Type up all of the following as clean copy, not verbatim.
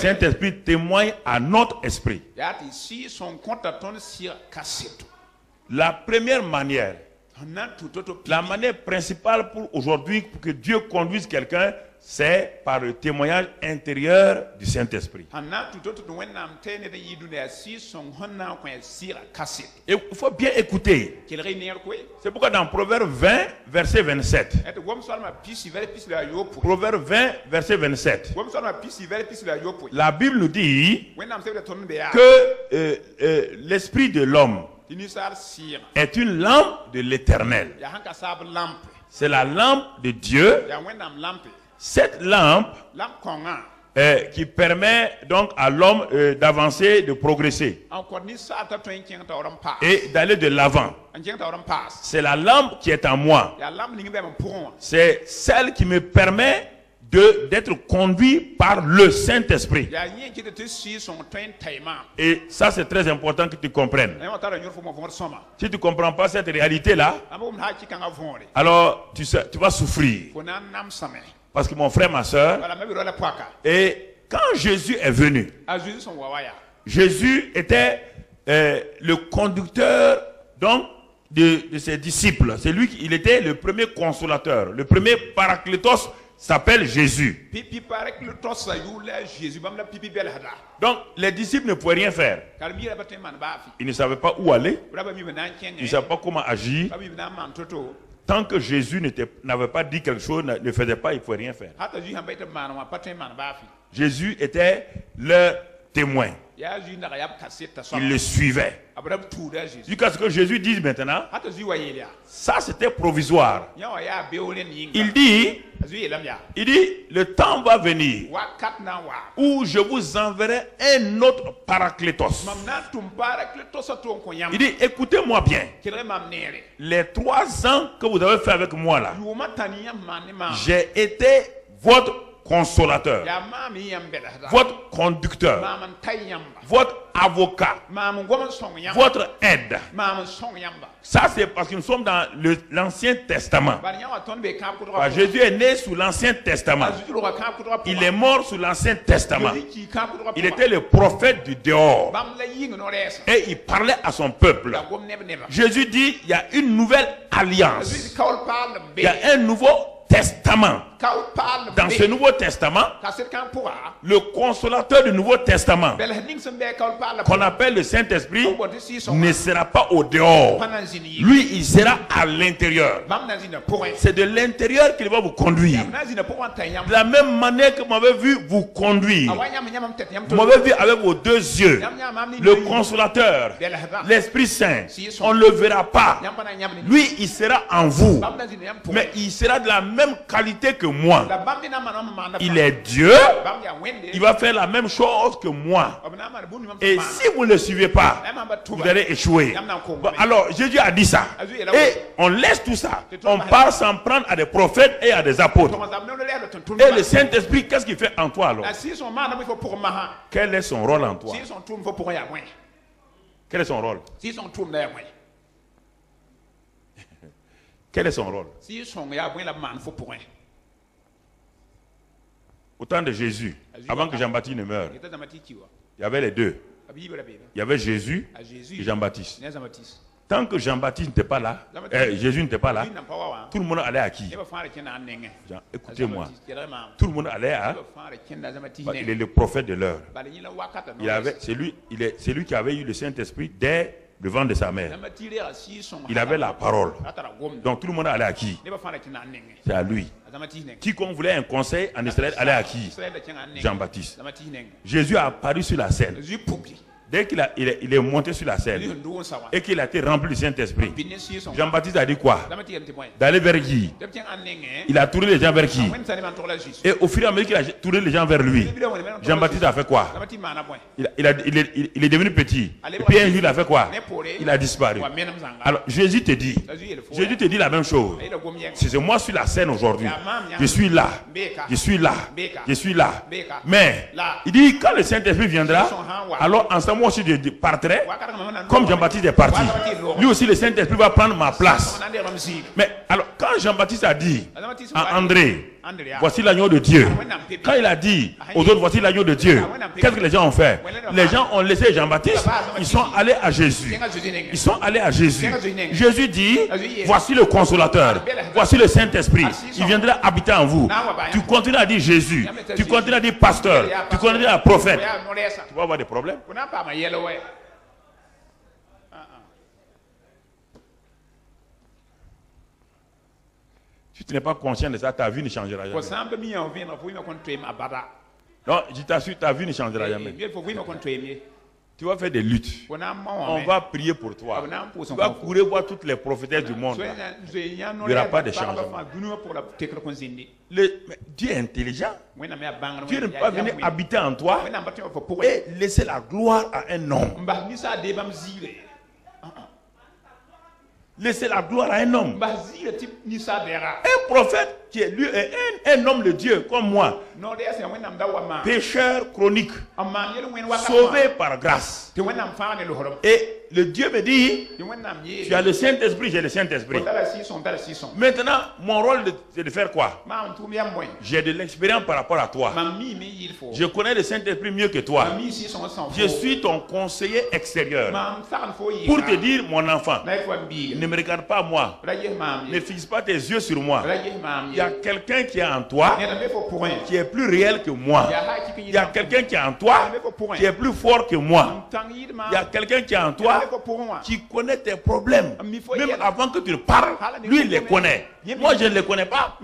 Saint-Esprit témoigne à notre esprit. La première manière, la manière principale pour aujourd'hui, pour que Dieu conduise quelqu'un, c'est par le témoignage intérieur du Saint-Esprit. Et il faut bien écouter. C'est pourquoi dans Proverbe 20, verset 27. Proverbe 20, verset 27. La Bible nous dit que l'esprit de l'homme est une lampe de l'Éternel. C'est la lampe de Dieu. Cette lampe qui permet donc à l'homme d'avancer, de progresser et d'aller de l'avant. C'est la lampe qui est en moi. C'est celle qui me permet d'être conduit par le Saint-Esprit. Et ça, c'est très important que tu comprennes. Si tu ne comprends pas cette réalité-là, alors tu vas souffrir. Parce que mon frère, ma soeur, et quand Jésus est venu, Jésus était le conducteur donc, de ses disciples. C'est lui qui était le premier consolateur. Le premier paraclétos s'appelle Jésus. Donc les disciples ne pouvaient rien faire. Ils ne savaient pas où aller. Ils ne savaient pas comment agir. Tant que Jésus n'avait pas dit quelque chose, ne faisait pas, il ne pouvait rien faire. Jésus était leur témoin. Il le suivait. Jusqu'à ce que Jésus dise maintenant, ça c'était provisoire. Il dit, le temps va venir où je vous enverrai un autre paraclétos. Il dit, écoutez-moi bien. Les 3 ans que vous avez fait avec moi là, j'ai été votre consolateur, votre conducteur, votre avocat, votre aide. Ça c'est parce que nous sommes dans l'Ancien Testament. Jésus est né sous l'Ancien Testament. Il est mort sous l'Ancien Testament. Il était le prophète du dehors. Et il parlait à son peuple. Jésus dit, il y a une nouvelle alliance. Il y a un nouveau testament. Dans ce Nouveau Testament, le consolateur du Nouveau Testament, qu'on appelle le Saint-Esprit, ne sera pas au dehors. Lui, il sera à l'intérieur. C'est de l'intérieur qu'il va vous conduire. De la même manière que vous m'avez vu vous conduire, vous m'avez vu avec vos 2 yeux, le consolateur, l'Esprit Saint, on ne le verra pas. Lui, il sera en vous, mais il sera de la même qualité que moi. Il est Dieu. Il va faire la même chose que moi. Et si vous ne le suivez pas, vous allez échouer. Bon, alors Jésus a dit ça. Et on laisse tout ça. On part s'en prendre à des prophètes et à des apôtres. Et le Saint-Esprit, qu'est-ce qu'il fait en toi alors? Quel est son rôle en toi? Quel est son rôle? Quel est son rôle? Au temps de Jésus, avant que Jean-Baptiste ne meure, il y avait les 2. Il y avait Jésus et Jean-Baptiste. Tant que Jean-Baptiste n'était pas là, Jésus n'était pas là, tout le monde allait à qui? Écoutez-moi. Tout le monde allait à... Il est le prophète de l'heure. C'est lui qui avait eu le Saint-Esprit dès le ventre de sa mère. Il avait la parole. Donc tout le monde allait à qui? C'est à lui. Quiconque voulait un conseil en Israël allait à qui? Jean-Baptiste. Jésus a apparu sur la scène. Dès qu'il est monté sur la scène et qu'il a été rempli du Saint-Esprit, Jean-Baptiste a dit quoi? D'aller vers qui? Il a tourné les gens vers qui? Et au fur et à mesure qu'il a tourné les gens vers lui, Jean-Baptiste a fait quoi? Il est devenu petit. Et puis un jour il a fait quoi? Il a disparu. Alors Jésus te dit la même chose. C'est moi sur la scène aujourd'hui. Je suis là. Je suis là. Je suis là. Mais il dit quand le Saint-Esprit viendra, alors ensemble moi aussi je partirai comme Jean-Baptiste est parti. Lui aussi le Saint-Esprit va prendre ma place. Mais alors quand Jean-Baptiste a dit à André, voici l'agneau de Dieu. Quand il a dit aux autres, voici l'agneau de Dieu, qu'est-ce que les gens ont fait? Les gens ont laissé Jean-Baptiste, ils sont allés à Jésus. Ils sont allés à Jésus. Jésus dit, voici le consolateur, voici le Saint-Esprit, il viendra habiter en vous. Tu continues à dire Jésus, tu continues à dire pasteur, tu continues à dire prophète. Tu vas avoir des problèmes. Si tu n'es pas conscient de ça, ta vie ne changera jamais. Non, je t'assure, ta vie ne changera jamais. Tu vas faire des luttes. On va prier pour toi. Tu vas courir voir toutes les prophétesses du monde. Il n'y aura pas de changement. Dieu est intelligent. Dieu ne peut pas venir habiter en toi et laisser la gloire à un homme. Laisser la gloire à un homme. Un prophète qui est lui, un homme de Dieu comme moi, pécheur chronique, sauvé par grâce. Et le Dieu me dit, tu as le Saint-Esprit, j'ai le Saint-Esprit. Maintenant, mon rôle c'est de faire quoi? J'ai de l'expérience par rapport à toi. Je connais le Saint-Esprit mieux que toi. Je suis ton conseiller extérieur. Pour te dire, mon enfant, ne me regarde pas moi. Ne fixe pas tes yeux sur moi. Il y a quelqu'un qui est en toi qui est plus réel que moi. Il y a quelqu'un qui est en toi qui est plus fort que moi. Il y a quelqu'un qui est en toi qui connaît tes problèmes. Même avant que tu le parles, lui il les connaît. Moi je ne les connais pas.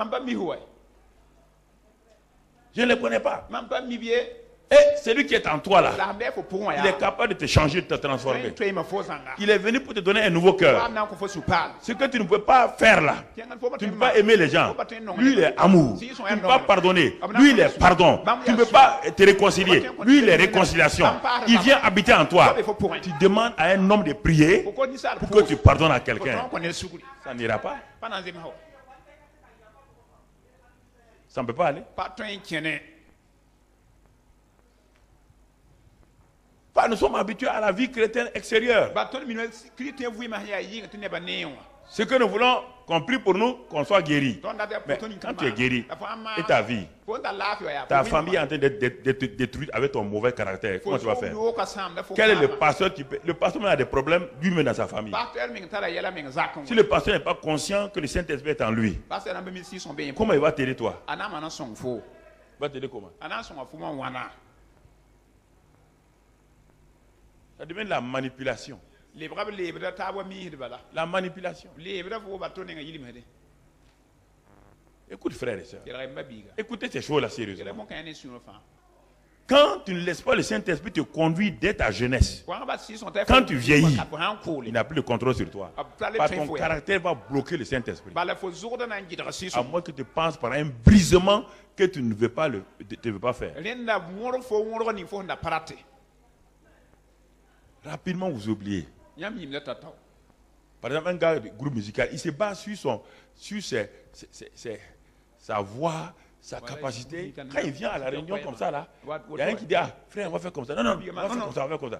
Je ne les connais pas. Et celui qui est en toi là, il est capable de te changer, de te transformer. Il est venu pour te donner un nouveau cœur. Ce que tu ne peux pas faire là, tu ne peux pas aimer les gens. Lui il est amour. Tu ne peux pas pardonner. Lui il est pardon. Tu ne peux pas te réconcilier. Lui il est réconciliation. Il vient habiter en toi. Tu demandes à un homme de prier pour que tu pardonnes à quelqu'un. Ça n'ira pas. Ça ne peut pas aller. Nous sommes habitués à la vie chrétienne extérieure. Ce que nous voulons, qu'on prie pour nous, qu'on soit guéri. Mais quand tu es guéri, et ta vie, ta famille est en train d'être détruite avec ton mauvais caractère, comment tu vas faire? Quel est le pasteur qui peut... Le pasteur a des problèmes lui-même dans sa famille. Si le pasteur n'est pas conscient que le Saint-Esprit est en lui, comment il va t'aider toi? Il va t'aider comment? Ça devient la manipulation. La manipulation. Écoute frères et sœurs. Écoutez ces choses-là sérieusement. Quand tu ne laisses pas le Saint-Esprit te conduire dès ta jeunesse, quand tu vieillis, il n'a plus de contrôle sur toi. Parce que ton caractère va bloquer le Saint-Esprit. À moins que tu penses par un brisement que tu ne veux pas, faire. Rapidement, vous oubliez. Par exemple, un gars de groupe musical, il se base sur sa voix, sa capacité. Quand il vient à la réunion comme ça, là, il y a un qui dit, ah, frère, on va faire comme ça. Non, on va faire comme ça, on va faire comme ça.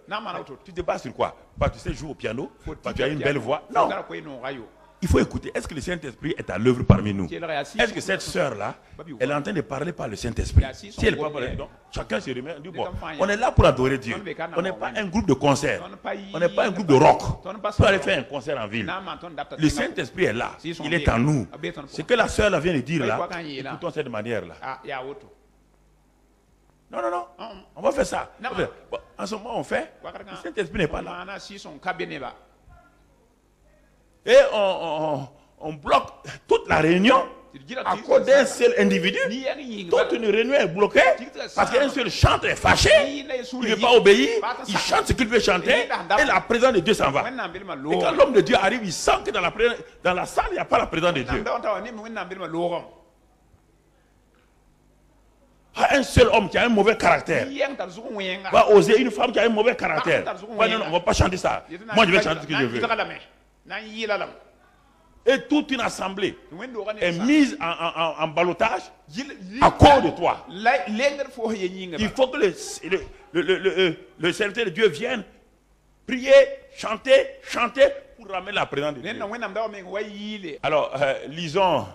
Tu te bases sur quoi? Parce que tu sais jouer au piano, parce que tu as une belle voix. Non. Il faut écouter. Est-ce que le Saint-Esprit est à l'œuvre parmi nous? Est-ce que cette sœur-là, elle est en train de parler par le Saint-Esprit? Si elle parle par le Saint-Esprit, chacun se remet. Bon, on est là pour adorer Dieu. On n'est pas un groupe de concert. On n'est pas un groupe de rock. Pour aller faire un concert en ville. Le Saint-Esprit est là. Il est en nous. Ce que la sœur vient de dire là, écoutons cette manière-là. Non. On va faire ça. Bon, en ce moment, on fait. Le Saint-Esprit n'est pas là. Et on bloque toute la réunion à cause d'un seul individu. Toute une réunion est bloquée parce qu'un seul chanteur est fâché, il ne veut pas obéir, il chante ce qu'il veut chanter et la présence de Dieu s'en va. Et quand l'homme de Dieu arrive, il sent que dans la salle, il n'y a pas la présence de Dieu. Un seul homme qui a un mauvais caractère va oser, une femme qui a un mauvais caractère. Non, on ne va pas chanter ça. Moi, je vais chanter ce que je veux. Et toute une assemblée est mise en ballottage à cause de toi. Il faut que le serviteur de Dieu vienne prier, chanter pour ramener la présence de Dieu. Alors, lisons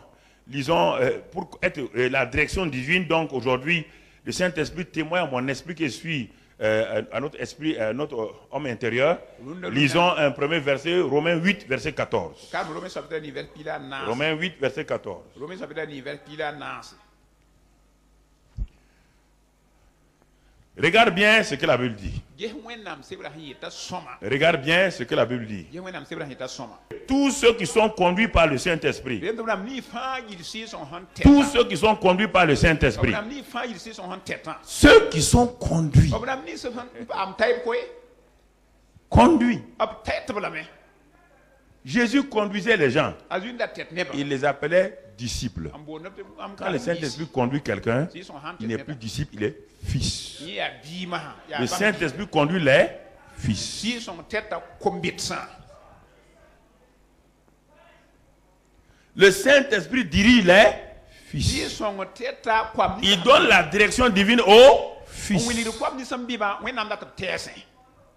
lisons, pour être la direction divine, donc aujourd'hui, le Saint-Esprit témoigne à mon esprit que je suis à notre esprit, à notre homme intérieur. Lisons un premier verset, Romains 8, verset 14. Romains 8, verset 14. Regarde bien ce que la Bible dit. Regarde bien ce que la Bible dit. Tous ceux qui sont conduits par le Saint-Esprit. Tous ceux qui sont conduits par le Saint-Esprit. Ceux qui sont conduits. Conduits. Jésus conduisait les gens. Il les appelait disciples. Quand le Saint-Esprit conduit quelqu'un, il n'est plus disciple, il est fils. Le Saint-Esprit conduit les fils. Le Saint-Esprit dirige les fils. Il donne la direction divine aux fils.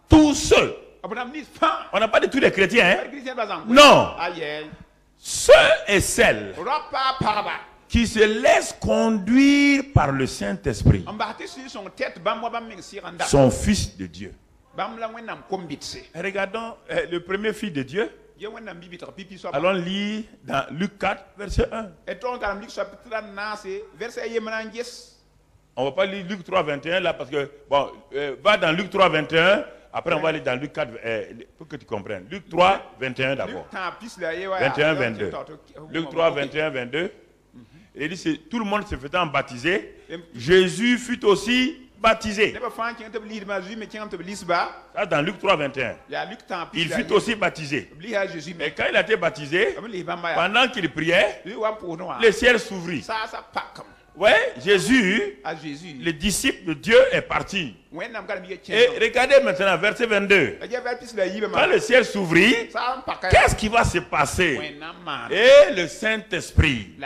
Tous ceux. On n'a pas dit tous les chrétiens, hein? Non. Ceux et celles qui se laissent conduire par le Saint-Esprit sont fils de Dieu. Regardons le premier fils de Dieu. Allons lire dans Luc 4, verset 1. On ne va pas lire Luc 3, 21 là parce que, bon, va dans Luc 3, 21. Après, on va aller dans Luc 4, pour que tu comprennes. Luc 3, 21 d'abord. 21, 22. Luc 3, 21, 22. Il dit, tout le monde se faisant baptiser. Jésus fut aussi baptisé. Ça, dans Luc 3, 21. Il fut aussi baptisé. Et quand il a été baptisé, pendant qu'il priait, le ciel s'ouvrit. Oui, Jésus, le disciple de Dieu est parti. Et regardez maintenant, verset 22. Quand le ciel s'ouvrit, qu'est-ce qui va se passer? Et le Saint-Esprit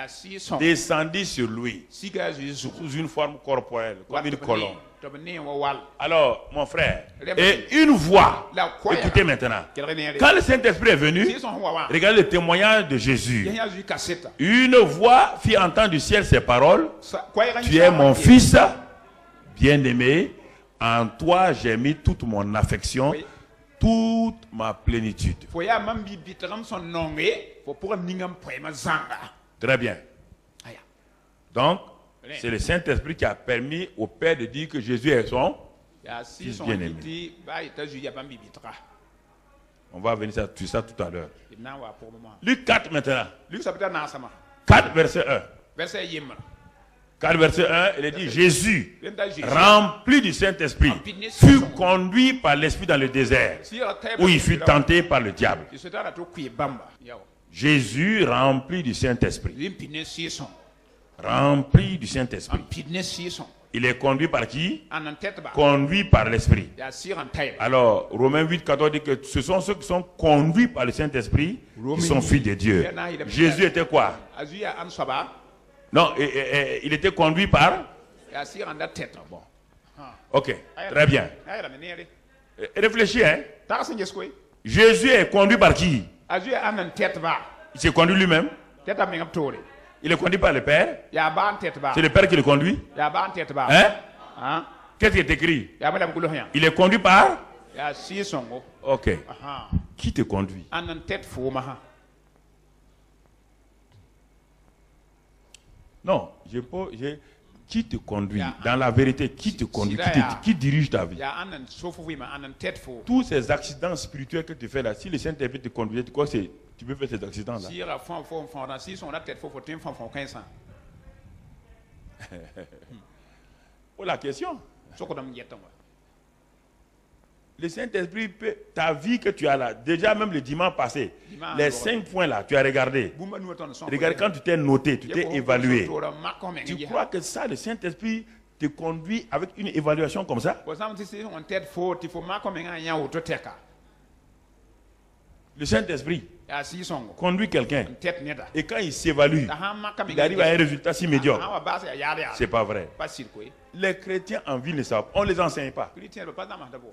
descendit sur lui, sous une forme corporelle, comme une colombe. Alors, mon frère, et une voix, écoutez maintenant, quand le Saint-Esprit est venu, regardez le témoignage de Jésus. Une voix fit entendre du ciel ces paroles: tu es mon fils bien-aimé, en toi j'ai mis toute mon affection, toute ma plénitude. Très bien. Donc, c'est le Saint-Esprit qui a permis au Père de dire que Jésus est son fils bien-aimé. On va venir sur ça tout à l'heure. Luc 4 maintenant. 4 verset 1. 4 verset 1, il dit: Jésus, rempli du Saint-Esprit, fut conduit par l'Esprit dans le désert, où il fut tenté par le diable. Jésus, rempli du Saint-Esprit. Rempli du Saint-Esprit. Il est conduit par qui? Conduit par l'Esprit. Alors, Romains 8, 14 dit que ce sont ceux qui sont conduits par le Saint-Esprit qui sont fils de Dieu. Jésus était quoi? Non, il était conduit par... Bon. Ok, très bien. Réfléchis, hein? Jésus est conduit par qui? Il s'est conduit lui-même. Il est conduit par le Père. C'est le Père qui le conduit. Hein? Qu'est-ce qui est écrit? Il est conduit par... Ok. Qui te conduit? Non, qui te conduit? Dans la vérité, qui te conduit? Qui dirige ta vie? Tous ces accidents spirituels que tu fais là, si le Saint-Esprit te conduit, tu crois que tu peux faire ces accidents-là? Oh, la question. Le Saint-Esprit peut, ta vie que tu as là, déjà même le dimanche passé, les 5 points là, tu as regardé. Regarde, quand tu t'es noté, tu t'es évalué. Tu crois que ça, le Saint-Esprit te conduit avec une évaluation comme ça? Le Saint-Esprit conduit quelqu'un. Et quand il s'évalue, il arrive à un résultat si médiocre. C'est pas vrai. Les chrétiens en ville ne savent pas. On ne les enseigne pas.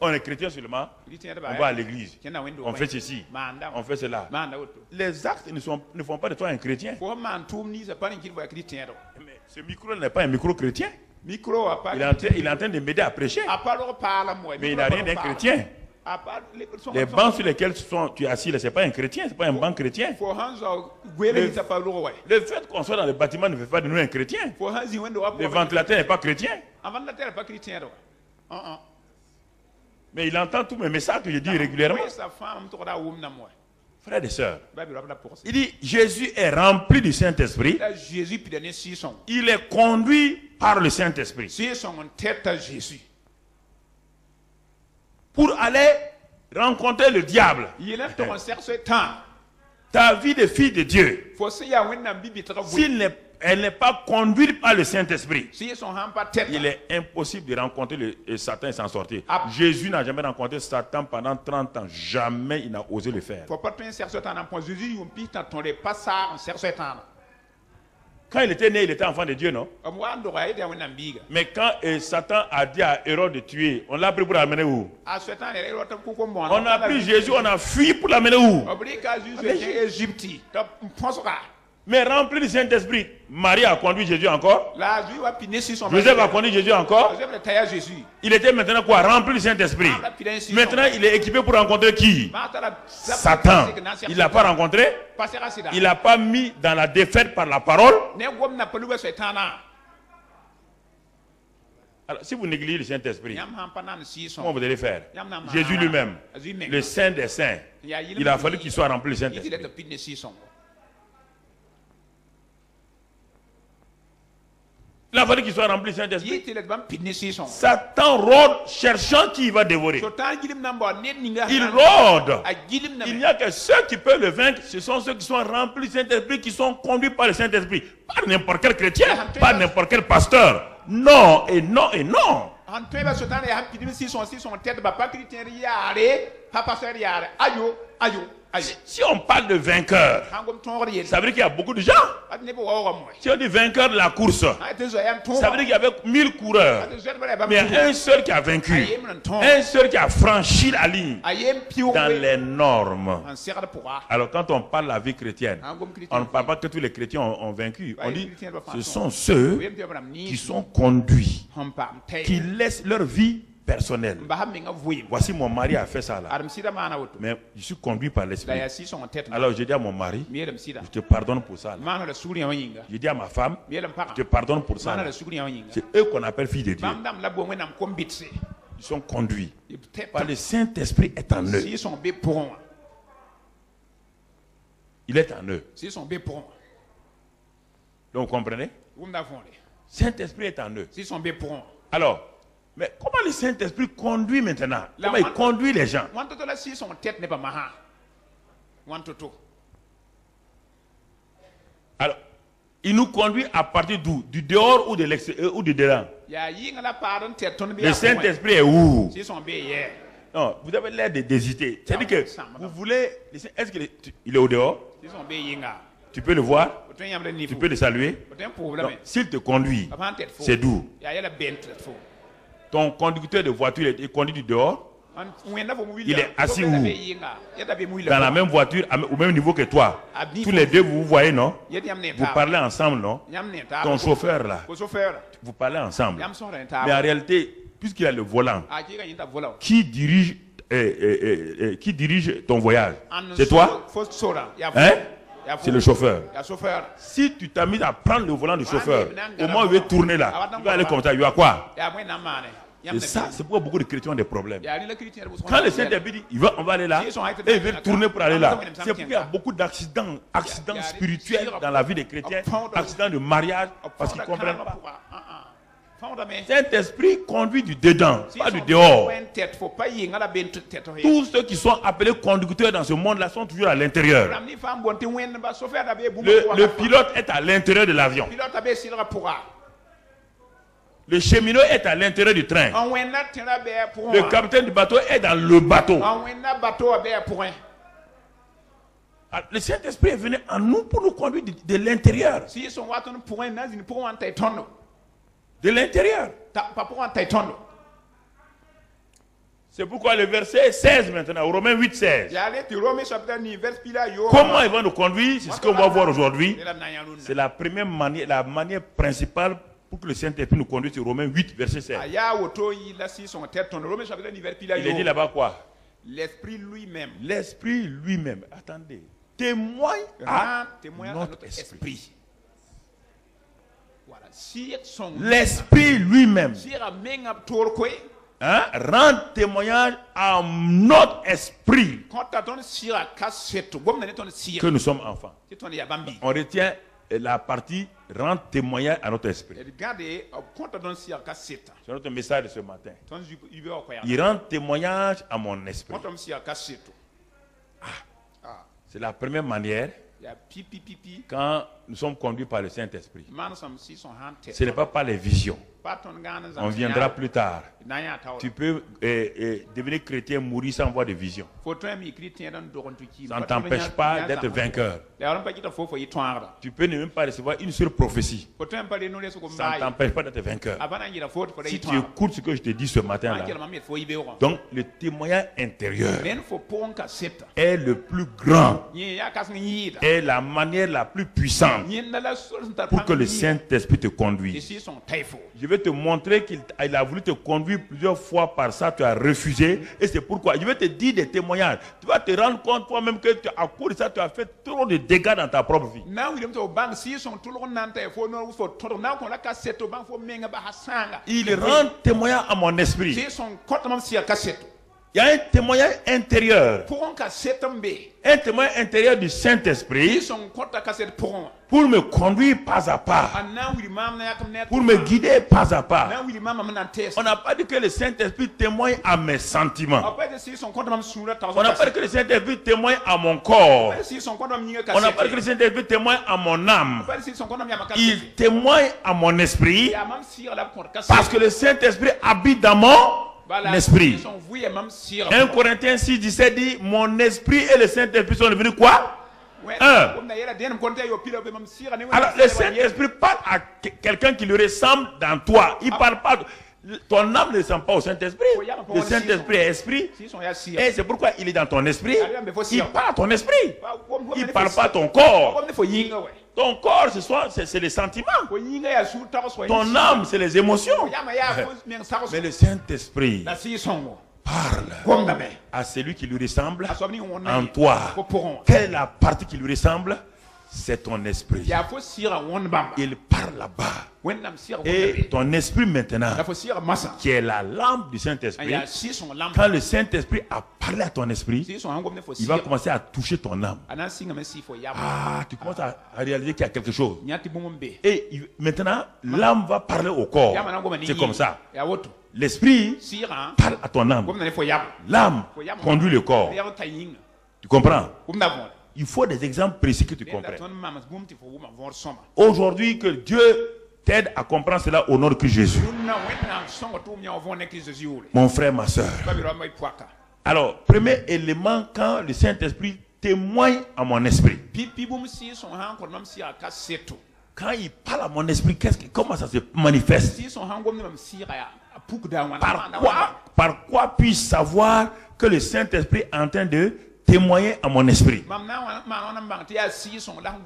On est chrétien seulement. On va à l'église. On fait ceci. On fait cela. Les actes ne font pas de toi un chrétien. Mais ce micro n'est pas un micro chrétien. Il est en train de m'aider à prêcher. Mais il n'a rien d'un chrétien. Les bancs sur lesquels tu es assis, ce n'est pas un chrétien, ce n'est pas un banc chrétien. Le fait qu'on soit dans le bâtiment ne fait pas de nous un chrétien. Le ventilateur n'est pas chrétien. Mais il entend tous mes messages que je dis régulièrement. Frères et sœurs, il dit Jésus est rempli du Saint-Esprit. Il est conduit par le Saint-Esprit pour aller rencontrer le diable. Ta vie de fille de Dieu, si elle n'est pas conduite par le Saint-Esprit, il est impossible de rencontrer Satan et s'en sortir. Jésus n'a jamais rencontré Satan pendant 30 ans. Jamais il n'a osé le faire. Quand il était né, il était enfant de Dieu, non? Mais quand Satan a dit à Hérode de tuer, on l'a pris pour l'amener où? On a pris Jésus, on a fui pour l'amener où? Mais rempli du Saint-Esprit, Marie a conduit Jésus encore. Joseph a conduit Jésus encore. Il était maintenant quoi? Rempli du Saint-Esprit. Maintenant, il est équipé pour rencontrer qui? Satan. Il ne l'a pas rencontré. Il ne l'a pas mis dans la défaite par la parole. Alors, si vous négligez le Saint-Esprit, comment vous allez faire? Jésus lui-même, le Saint des Saints, il a fallu qu'il soit rempli du Saint-Esprit. Il a fallu qu'il soit rempli du Saint-Esprit. Satan rôde cherchant qui il va dévorer. Il rôde. Il n'y a que ceux qui peuvent le vaincre. Ce sont ceux qui sont remplis du Saint-Esprit, qui sont conduits par le Saint-Esprit. Pas n'importe quel chrétien, pas n'importe quel pasteur. Non et non et non. Si on parle de vainqueur, ça veut dire qu'il y a beaucoup de gens. Si on dit vainqueur de la course, ça veut dire qu'il y avait 1000 coureurs. Mais il y a un seul qui a vaincu. Un seul qui a franchi la ligne dans les normes. Alors quand on parle de la vie chrétienne, on ne parle pas que tous les chrétiens ont vaincu. On dit ce sont ceux qui sont conduits, qui laissent leur vie personnel. Voici mon mari a fait ça là. Mais je suis conduit par l'esprit. Alors je dis à mon mari, je te pardonne pour ça là. Je dis à ma femme, je te pardonne pour ça là. C'est eux qu'on appelle filles de Dieu. Ils sont conduits par le Saint-Esprit est en eux. Il est en eux. Donc vous comprenez? Saint-Esprit est en eux. Alors, mais comment le Saint-Esprit conduit maintenant? Comment il conduit les gens? Alors, il nous conduit à partir d'où? Du dehors ou de l'extérieur ou du dedans? Le Saint-Esprit est où? Non, vous avez l'air d'hésiter. C'est-à-dire que vous voulez... Est-ce qu'il est au dehors? Tu peux le voir? Tu peux le saluer? S'il te conduit, c'est d'où? Ton conducteur de voiture est conduit du dehors. Il est assis où? Dans la même voiture, au même niveau que toi. Tous les deux, vous vous voyez, non? Vous parlez ensemble, non? Ton chauffeur là, vous parlez ensemble. Mais en réalité, puisqu'il a le volant, qui dirige ton voyage? C'est toi? Hein? C'est le chauffeur. Si tu t'as mis à prendre le volant du chauffeur, au moment où il veut tourner là, il va aller comme ça, il y a quoi? Et ça, c'est pourquoi beaucoup de chrétiens ont des problèmes. Quand le Saint-Esprit dit, on va aller là, et il veut tourner pour aller là. C'est pourquoi il y a beaucoup d'accidents, accidents spirituels dans la vie des chrétiens, accidents de mariage, parce qu'ils ne comprennent pas. Saint-Esprit conduit du dedans, pas du dehors. Tous ceux qui sont appelés conducteurs dans ce monde-là sont toujours à l'intérieur. Le pilote est à l'intérieur de l'avion. Le cheminot est à l'intérieur du train. Le capitaine du bateau est dans le bateau. Le Saint-Esprit est venu en nous pour nous conduire de l'intérieur. De l'intérieur. C'est pourquoi le verset 16 maintenant, Romains 8, 16. Comment il va nous conduire? C'est ce qu'on va voir aujourd'hui. C'est la première manière, la manière principale pour que le Saint-Esprit nous conduise sur Romains 8, verset 16. Il est dit là-bas quoi? L'Esprit lui-même. L'Esprit lui-même. Attendez. Témoigne à notre esprit. Voilà. L'Esprit lui-même. Hein, rend témoignage à notre esprit que nous sommes enfants. On retient la partie rend témoignage à notre esprit. C'est notre message de ce matin. Il rend témoignage à mon esprit. C'est la première manière quand nous sommes conduits par le Saint-Esprit. Ce n'est pas par les visions. On viendra plus tard. Tu peux devenir chrétien, mourir sans voir de vision. Ça ne t'empêche pas d'être vainqueur. Tu peux ne même pas recevoir une seule prophétie. Ça ne t'empêche pas d'être vainqueur. Si tu écoutes ce que je te dis ce matin-là, donc le témoignage intérieur est le plus grand, est la manière la plus puissante pour que le Saint-Esprit te conduise. Je vais te montrer qu'il a voulu te conduire plusieurs fois par ça, tu as refusé. Et c'est pourquoi je vais te dire des témoignages. Tu vas te rendre compte toi-même que à cause de ça, tu as fait trop de dégâts dans ta propre vie. Il rend témoignage à mon esprit. Il y a un témoignage intérieur. Un témoignage intérieur du Saint-Esprit pour me conduire pas à pas, pour me guider pas à pas. On n'a pas dit que le Saint-Esprit témoigne à mes sentiments. On n'a pas dit que le Saint-Esprit témoigne à mon corps. On n'a pas dit que le Saint-Esprit témoigne à mon âme. Il témoigne à mon esprit parce que le Saint-Esprit habite dans mon l'esprit. 1 Corinthiens 6, 17 dit mon esprit et le Saint-Esprit sont devenus quoi? Un. Alors le Saint-Esprit parle à quelqu'un qui lui ressemble dans toi. Il parle pas. Ton âme ne ressemble pas au Saint-Esprit. Le Saint-Esprit est esprit. Et c'est pourquoi il est dans ton esprit. Il parle à ton esprit. Il ne parle pas à ton corps. Ton corps, c'est les sentiments. Ton âme, c'est les émotions. Mais le Saint-Esprit parle à celui qui lui ressemble en toi. Quelle est la partie qui lui ressemble? C'est ton esprit. Il parle là-bas. Et ton esprit maintenant, qui est la lampe du Saint-Esprit, quand le Saint-Esprit a parlé à ton esprit, il va commencer à toucher ton âme. Ah, tu commences à réaliser qu'il y a quelque chose. Et maintenant, l'âme va parler au corps. C'est comme ça. L'esprit parle à ton âme. L'âme conduit le corps. Tu comprends? Il faut des exemples précis que tu comprennes. Aujourd'hui, que Dieu t'aide à comprendre cela au nom de Christ Jésus. Mon frère, ma soeur. Alors, premier élément, quand le Saint-Esprit témoigne à mon esprit. Quand il parle à mon esprit, comment ça se manifeste? Par quoi puis-je savoir que le Saint-Esprit est en train de témoigner à mon esprit?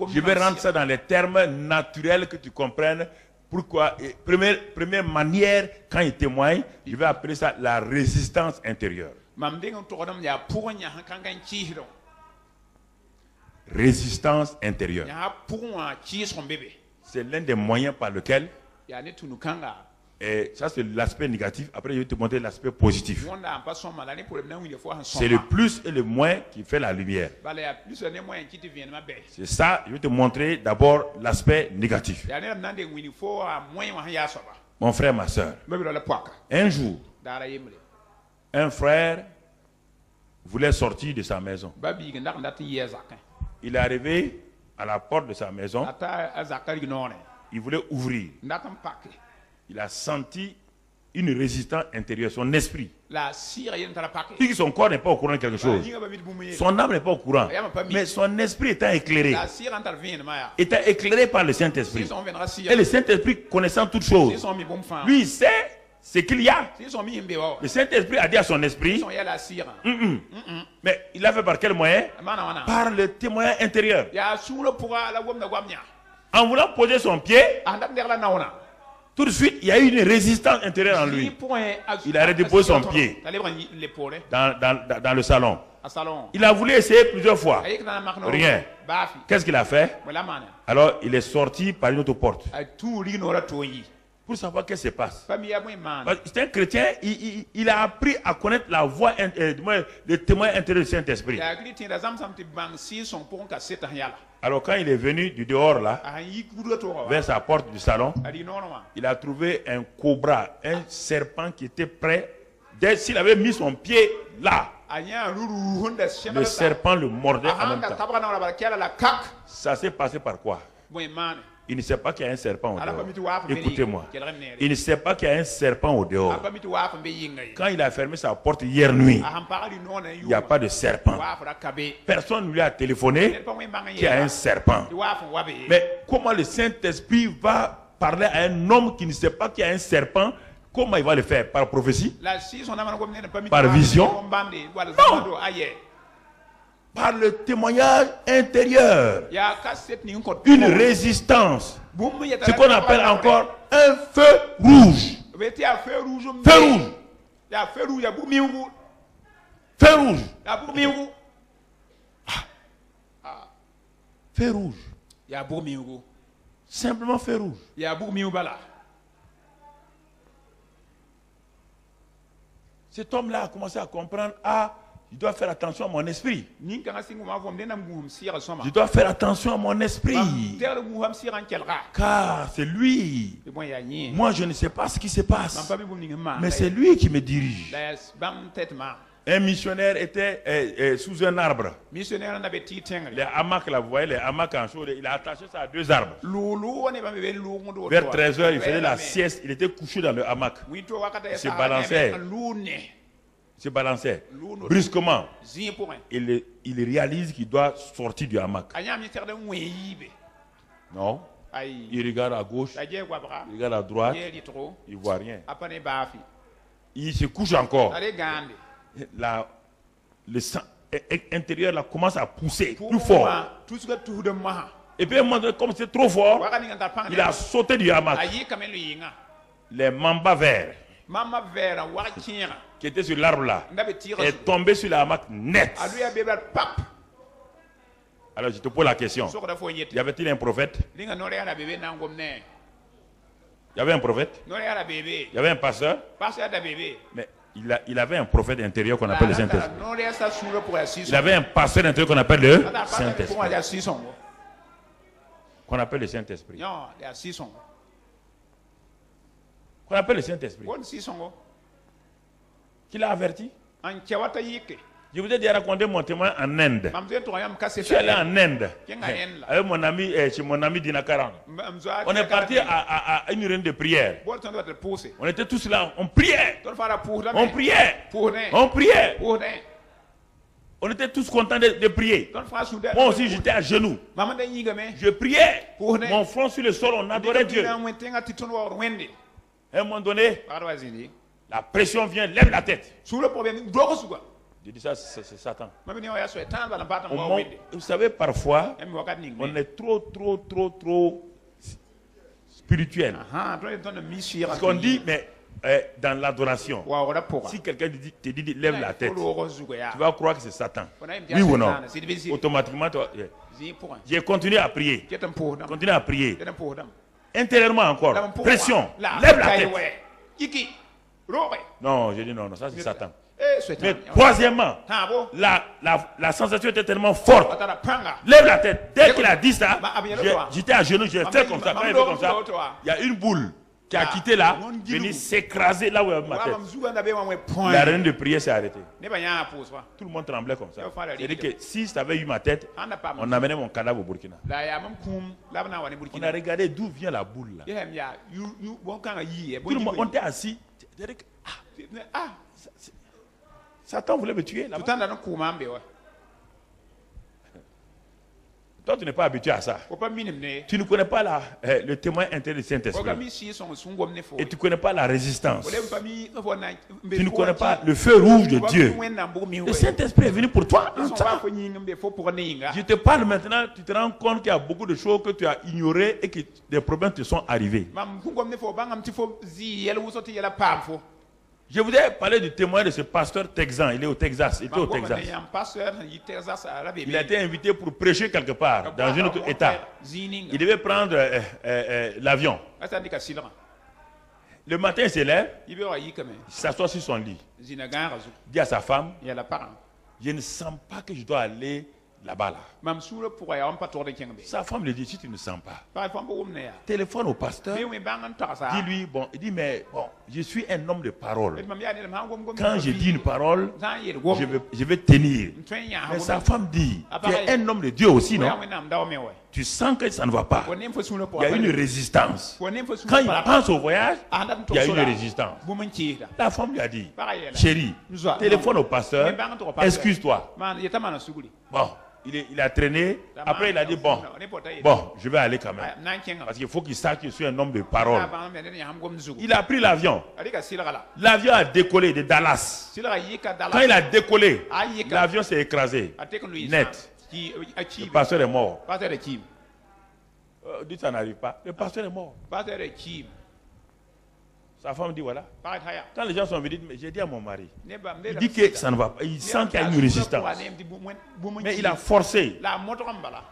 Je vais rendre ça dans les termes naturels que tu comprennes. Pourquoi? Première manière, quand il témoigne, je vais appeler ça la résistance intérieure. Résistance intérieure. C'est l'un des moyens par lequel, et ça c'est l'aspect négatif, après je vais te montrer l'aspect positif. C'est le plus et le moins qui fait la lumière. C'est ça, je vais te montrer d'abord l'aspect négatif. Mon frère, ma soeur, un jour, un frère voulait sortir de sa maison. Il est arrivé à la porte de sa maison. Il voulait ouvrir. Il a senti une résistance intérieure, son esprit. Puis son corps n'est pas au courant de quelque chose. Son âme n'est pas au courant. Mais son esprit étant éclairé par le Saint-Esprit. Et le Saint-Esprit connaissant toutes choses. Lui, il sait ce qu'il y a. Le Saint-Esprit a dit à son esprit. Mais il a fait par quel moyen? Par le témoin intérieur. En voulant poser son pied, tout de suite, il y a eu une résistance intérieure en lui. Il a redéposé son pied dans le salon. Il a voulu essayer plusieurs fois. Rien. Qu'est-ce qu'il a fait? Alors, il est sorti par une autre porte. Pour savoir qu'est-ce qui se passe. C'est un chrétien, il a appris à connaître la voix, le témoin intérieur du Saint-Esprit. Alors quand il est venu du dehors là, vers sa porte du salon, il a trouvé un cobra, un serpent qui était prêt. Dès s'il avait mis son pied là, le serpent le mordait en même temps. Ça s'est passé par quoi? Il ne sait pas qu'il y a un serpent au dehors. Écoutez-moi. Il ne sait pas qu'il y a un serpent au dehors. Quand il a fermé sa porte hier nuit, il n'y a pas de serpent. Personne ne lui a téléphoné qu'il y a un serpent. Mais comment le Saint-Esprit va parler à un homme qui ne sait pas qu'il y a un serpent? Comment il va le faire? Par prophétie? Par vision? Non! Par le témoignage intérieur. Une résistance. Ce qu'on appelle encore un feu rouge. Feu rouge. Feu rouge. Feu rouge. Simplement feu rouge. Cet homme-là a commencé à comprendre, je dois faire attention à mon esprit. Je dois faire attention à mon esprit. Car c'est lui. Moi, je ne sais pas ce qui se passe. Mais c'est lui qui me dirige. Un missionnaire était sous un arbre. Les hamacs, là, vous voyez, les hamacs en chaud, il a attaché ça à 2 arbres. Vers 13 h, il faisait la sieste. Il était couché dans le hamac. Il se balançait. Se balançait. Brusquement, il réalise qu'il doit sortir du hamac. Non. Il regarde à gauche, il regarde à droite, il ne voit rien. Il se couche encore. Le sang intérieur là, commence à pousser plus fort. Et puis, comme c'est trop fort, il a sauté du hamac. Les mambas verts qui était sur l'arbre là est tombé sur la hamac net. Alors je te pose la question. Y avait-il un prophète? Il y avait un prophète? Il y avait un pasteur? Mais il avait un prophète intérieur qu'on appelle le Saint-Esprit. Il avait un pasteur intérieur qu'on appelle le Saint-Esprit. Qu'on appelle le Saint-Esprit. Qu'on appelle le Saint-Esprit. Qui l'a averti? Je vous ai déjà raconté mon témoin en Inde. Je suis allé en Inde avec mon ami, chez mon ami Dinakaran. On est parti à une réunion de prière. On était tous là, on priait. On priait. On priait. On était tous contents de prier. Moi aussi, j'étais à genoux. Je priais. Mon front sur le sol, on adorait Dieu. À un moment donné, la pression vient, lève la tête. Je dis ça, c'est Satan. Vous savez, parfois, on est trop spirituel. Parce qu'on dit, mais dans l'adoration, si quelqu'un te dit lève la tête, tu vas croire que c'est Satan. Oui ou non? Automatiquement, j'ai continué à prier. Continué à prier. Intérieurement encore, pression, lève la tête. Non, j'ai dit non, ça c'est Satan. Mais troisièmement, la sensation était tellement forte. Lève la tête. Dès qu'il a dit ça, j'étais à genoux, j'ai fait comme ça. Quand il fait comme ça, il y a une boule qui a quitté là, venue s'écraser là où il y avait ma tête. La reine de prière s'est arrêtée. Tout le monde tremblait comme ça. C'est-à-dire que si ça avait eu ma tête, on amenait mon cadavre au Burkina. On a regardé d'où vient la boule là. Tout le monde, on était assis. Satan voulait me tuer là. Toi, tu n'es pas habitué à ça. Tu ne connais pas le témoin intérieur du Saint-Esprit. Et tu ne connais pas la résistance. Tu ne connais pas le feu rouge de Dieu. Le Saint-Esprit est venu pour toi. Je te parle maintenant, tu te rends compte qu'il y a beaucoup de choses que tu as ignorées et que des problèmes te sont arrivés. Je voudrais parler du témoin de ce pasteur texan. Il est au Texas. Il était au Texas. Il a été invité pour prêcher quelque part, dans un autre État. Il devait prendre l'avion. Le matin, il se lève. Il s'assoit sur son lit. Il dit à sa femme, je ne sens pas que je dois aller là-bas. Là. Sa femme lui dit, si tu ne sens pas, téléphone au pasteur, dis-lui, bon, il dit, mais bon, je suis un homme de parole. Quand je dis une parole, je vais tenir. Mais sa femme dit, tu es un homme de Dieu aussi, non? Tu sens que ça ne va pas. Il y a une résistance. Quand il pense au voyage, il y a une résistance. La femme lui a dit, chérie, téléphone au pasteur, excuse-toi. Bon. Il a traîné. Après, il a dit, bon, je vais aller quand même. Parce qu'il faut qu'il sache que je suis un homme de parole. Il a pris l'avion. L'avion a décollé de Dallas. Quand il a décollé, l'avion s'est écrasé. Net. Le pasteur est mort. Dites, ça n'arrive pas. Le pasteur est mort. Sa femme dit, voilà. Quand les gens sont venus, j'ai dit à mon mari, il dit que ça ne va pas. Il sent qu'il y a une résistance. Mais il a forcé.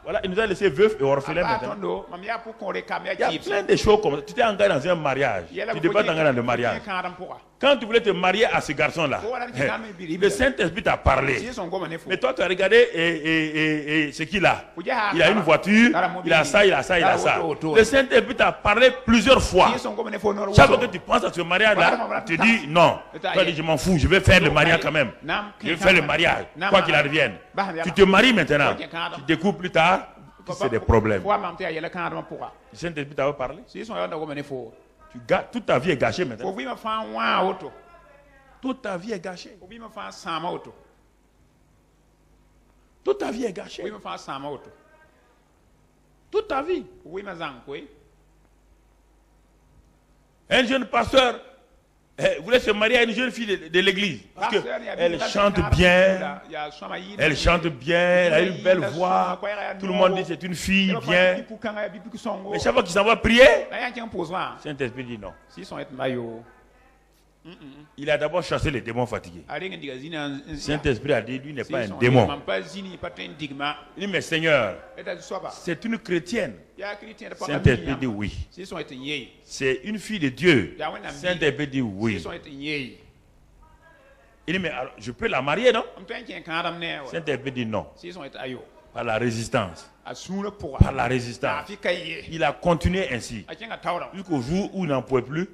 Voilà, il nous a laissé veuf et orphelin maintenant. Il y a plein de choses comme ça. Tu t'es engagé dans un mariage. Tu ne devais pas t'engager dans le mariage. Quand tu voulais te marier à ce garçon-là, le Saint-Esprit t'a parlé. Mais toi, tu as regardé et ce qu'il a. Il a une voiture, il a ça, il a ça, il a ça. Le Saint-Esprit t'a parlé plusieurs fois. Chaque fois que tu penses à ce mariage-là, tu dis non. Tu dis, je m'en fous, je vais faire le mariage quand même. Je vais faire le mariage, quoi qu'il advienne. Tu te maries maintenant. Tu découvres plus tard que c'est des problèmes. Le Saint-Esprit t'a parlé. Toute ta vie est gâchée maintenant. Toute ta vie est gâchée. Toute ta vie est gâchée. Toute ta vie. Un jeune pasteur voulait se marier à une jeune fille de l'église. Parce qu'elle chante bien. Elle chante bien. Elle a une belle voix. Tout le monde dit c'est une fille bien. Mais chaque fois qu'il s'en va prier, Saint-Esprit dit non. Il a d'abord chassé les démons fatigués. Saint-Esprit a dit, lui n'est pas un démon. Il dit, mais Seigneur, c'est une chrétienne. Saint-Esprit dit oui. C'est une fille de Dieu. Saint-Esprit dit oui. Il dit, mais alors, je peux la marier, non? Saint-Esprit dit non. Par la résistance. Par la résistance. Il a continué ainsi. Jusqu'au jour où il n'en pouvait plus.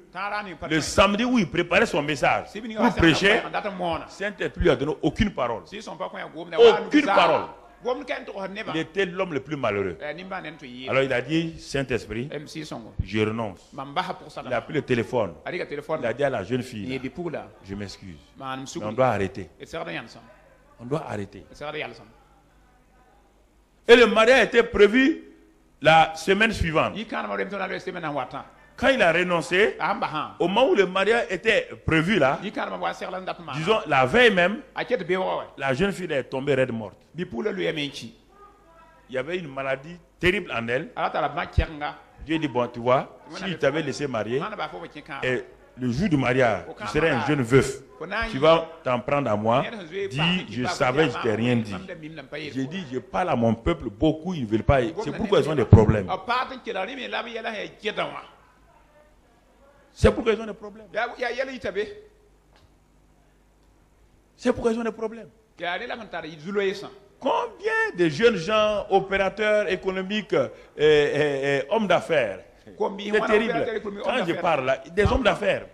Le samedi où il préparait son message pour prêcher, Saint-Esprit lui a donné aucune parole. Aucune parole. Il était l'homme le plus malheureux. Alors il a dit, Saint-Esprit, je renonce. Il a pris le téléphone. Il a dit à la jeune fille, je m'excuse. On doit arrêter. On doit arrêter. Et le mariage était prévu la semaine suivante. Quand il a renoncé, au moment où le mariage était prévu là, disons la veille même, la jeune fille est tombée raide morte. Il y avait une maladie terrible en elle. Dieu dit, bon, tu vois, si je t'avais laissé marier, et le jour du mariage, tu serais un jeune veuf. Tu vas t'en prendre à moi. Dis, je savais, je t'ai rien dit. J'ai dit, je parle à mon peuple, beaucoup ils ne veulent pas. C'est pourquoi ils ont des problèmes. C'est pourquoi ils ont des problèmes. C'est pourquoi ils ont des problèmes. Combien de jeunes gens, opérateurs économiques, hommes d'affaires? C'est terrible. Quand je parle là, des hommes d'affaires.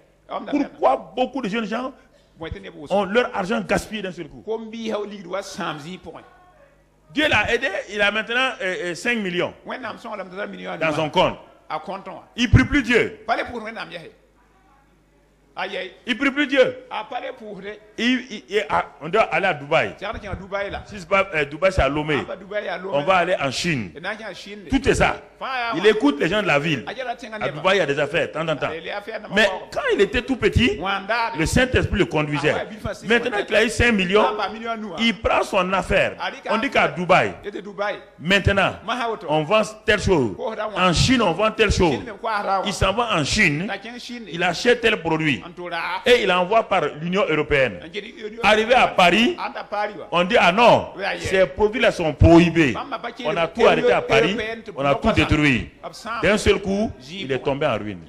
Pourquoi beaucoup de jeunes gens ont leur argent gaspillé d'un seul coup? Dieu l'a aidé, il a maintenant 5 millions dans son compte. Il ne prie plus Dieu. Il prie plus Dieu. On doit aller à Dubaï. Si c'est pas Dubaï, c'est à Lomé. On va aller en Chine. Tout est ça. Il écoute les gens de la ville. À Dubaï, il y a des affaires, de temps en temps. Mais quand il était tout petit, le Saint-Esprit le conduisait. Maintenant qu'il a eu 5 millions, il prend son affaire. On dit qu'à Dubaï, maintenant, on vend telle chose. En Chine, on vend telle chose. Il s'en va en Chine, il achète tel produit et il envoie par l'Union européenne. Arrivé à Paris, on dit ah non, ces produits-là sont prohibés. On a tout arrêté à Paris, on a tout détruit. D'un seul coup, il est tombé en ruine.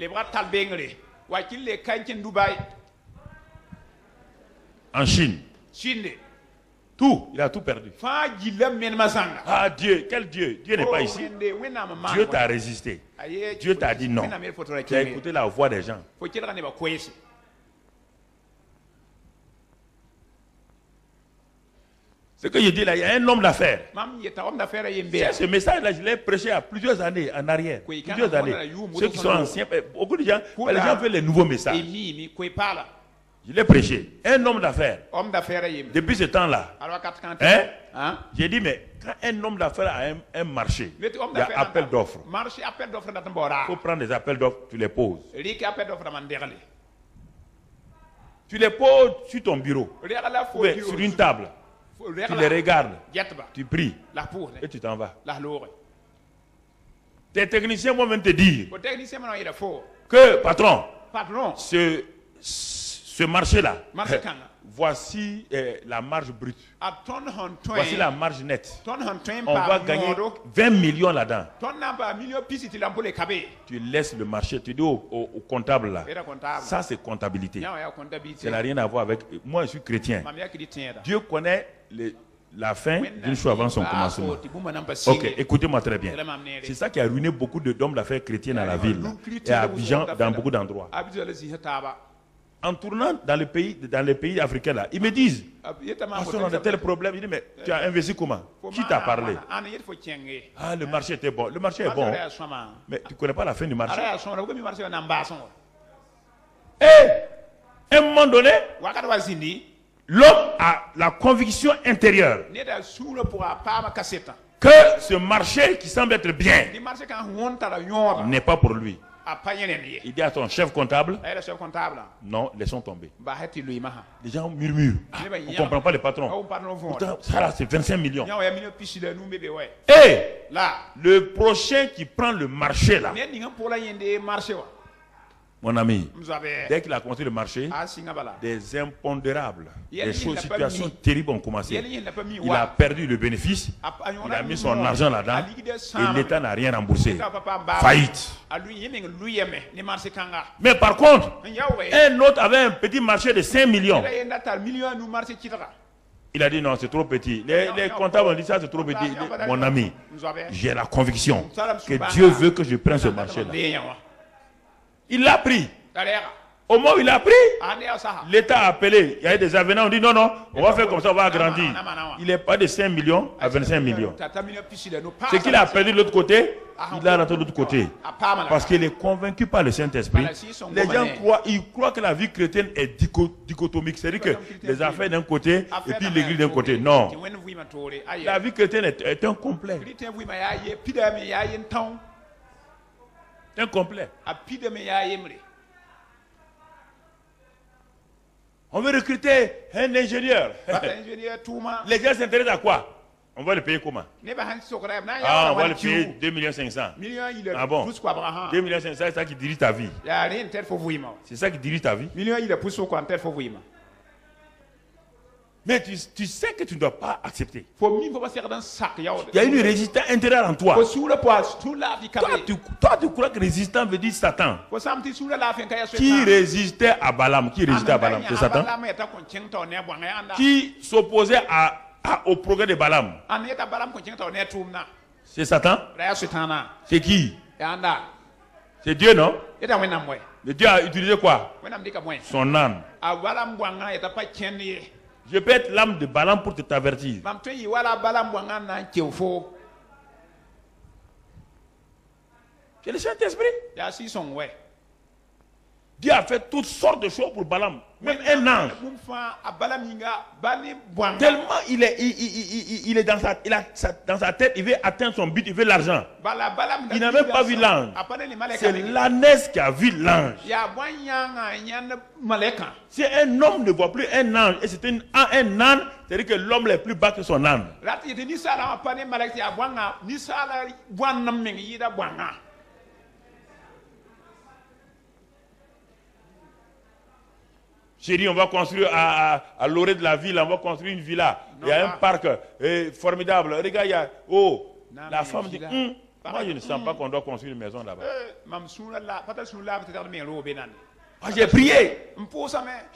En Chine. Tout, il a tout perdu. Ah Dieu, quel Dieu? Dieu n'est pas ici. Dieu t'a résisté. Dieu t'a dit non. Tu as écouté la voix des gens. Ce que je dis là, il y a un homme d'affaires. Ce message-là, je l'ai prêché à plusieurs années en arrière. Plusieurs années. Ceux qui sont anciens, beaucoup de gens, les gens veulent les nouveaux messages. Je l'ai prêché. Un homme d'affaires. Depuis ce temps-là, j'ai dit, mais quand un homme d'affaires a un marché, il y a appel d'offres. Il faut prendre des appels d'offres, tu les poses. Tu les poses sur ton bureau, sur une table. Tu les regardes, tu pries et tu t'en vas. Tes techniciens vont même te dire que, patron, ce marché-là, voici la marge brute. Voici la marge nette. On va gagner 20 millions là-dedans. Tu laisses le marché, tu dis au comptable là, ça c'est comptabilité. Ça n'a rien à voir avec... Moi je suis chrétien. Dieu connaît la fin d'une chose avant son commencement. Ok, écoutez-moi très bien. C'est ça qui a ruiné beaucoup d'hommes d'affaires chrétiens dans la ville et à Abidjan, dans beaucoup d'endroits. En tournant dans les pays africains là, ils me disent, on a tel problème. Ils disent, mais tu as investi comment? Qui t'a parlé? Ah, le marché était bon. Le marché est bon. Mais tu ne connais pas la fin du marché. Et, à un moment donné, l'homme a la conviction intérieure que ce marché qui semble être bien n'est pas pour lui. Il dit à son chef comptable, non, laissons tomber. Les gens murmurent. On ne comprend pas les patrons. Pourtant, ça là, c'est 25 millions. Et le prochain qui prend le marché là, mon ami, dès qu'il a commencé le marché, des impondérables, des situations terribles ont commencé. Il a perdu le bénéfice, il a mis son argent là-dedans et l'État n'a rien remboursé. Faillite. Mais par contre, un autre avait un petit marché de 5 millions. Il a dit non, c'est trop petit. Les comptables ont dit ça, c'est trop petit. Mon ami, j'ai la conviction que Dieu veut que je prenne ce marché-là. Il l'a pris. Au moment où il a pris, l'État a appelé. Il y a eu des avenants. On dit non, non, on va faire comme ça, on va agrandir. Il n'est pas de 5 millions à 25 millions. Ce qu'il a perdu de l'autre côté, il a rentré de l'autre côté. Parce qu'il est convaincu par le Saint-Esprit. Les gens croient que la vie chrétienne est dichotomique. C'est-à-dire que les affaires d'un côté et puis l'église d'un côté. Non. La vie chrétienne est un complet. Un complet. On veut recruter un ingénieur. Les gens s'intéressent à quoi? On va le payer comment? Ah, on va le payer 2 500 000. Ah bon? 2 500 000, c'est ça qui dirige ta vie. C'est ça qui dirige ta vie. Mais tu sais que tu ne dois pas accepter. Il y a une résistance intérieure en toi. Toi, tu crois que résistant veut dire Satan. Qui résistait à Balaam? Qui résistait à Balaam? C'est Satan. Qui s'opposait au progrès de Balaam? C'est Satan. C'est qui? C'est Dieu, non? Mais Dieu a utilisé quoi? Son âme. Je peux être l'âme de Balaam pour t'avertir. C'est le Saint-Esprit. Dieu a fait toutes sortes de choses pour Balaam. Même un ange. Tellement il est dans sa tête, il veut atteindre son but, il veut l'argent. Il n'a même pas vu l'ange. C'est l'ânesse qui a vu l'ange. Si un homme ne voit plus un ange, et c'est un âne, c'est-à-dire que l'homme est plus bas que son âne. Chérie, on va construire à l'orée de la ville, on va construire une villa. Il y a un parc formidable. Regarde, il y a... Oh, la femme dit, moi je ne sens pas qu'on doit construire une maison là-bas. Ah, j'ai prié.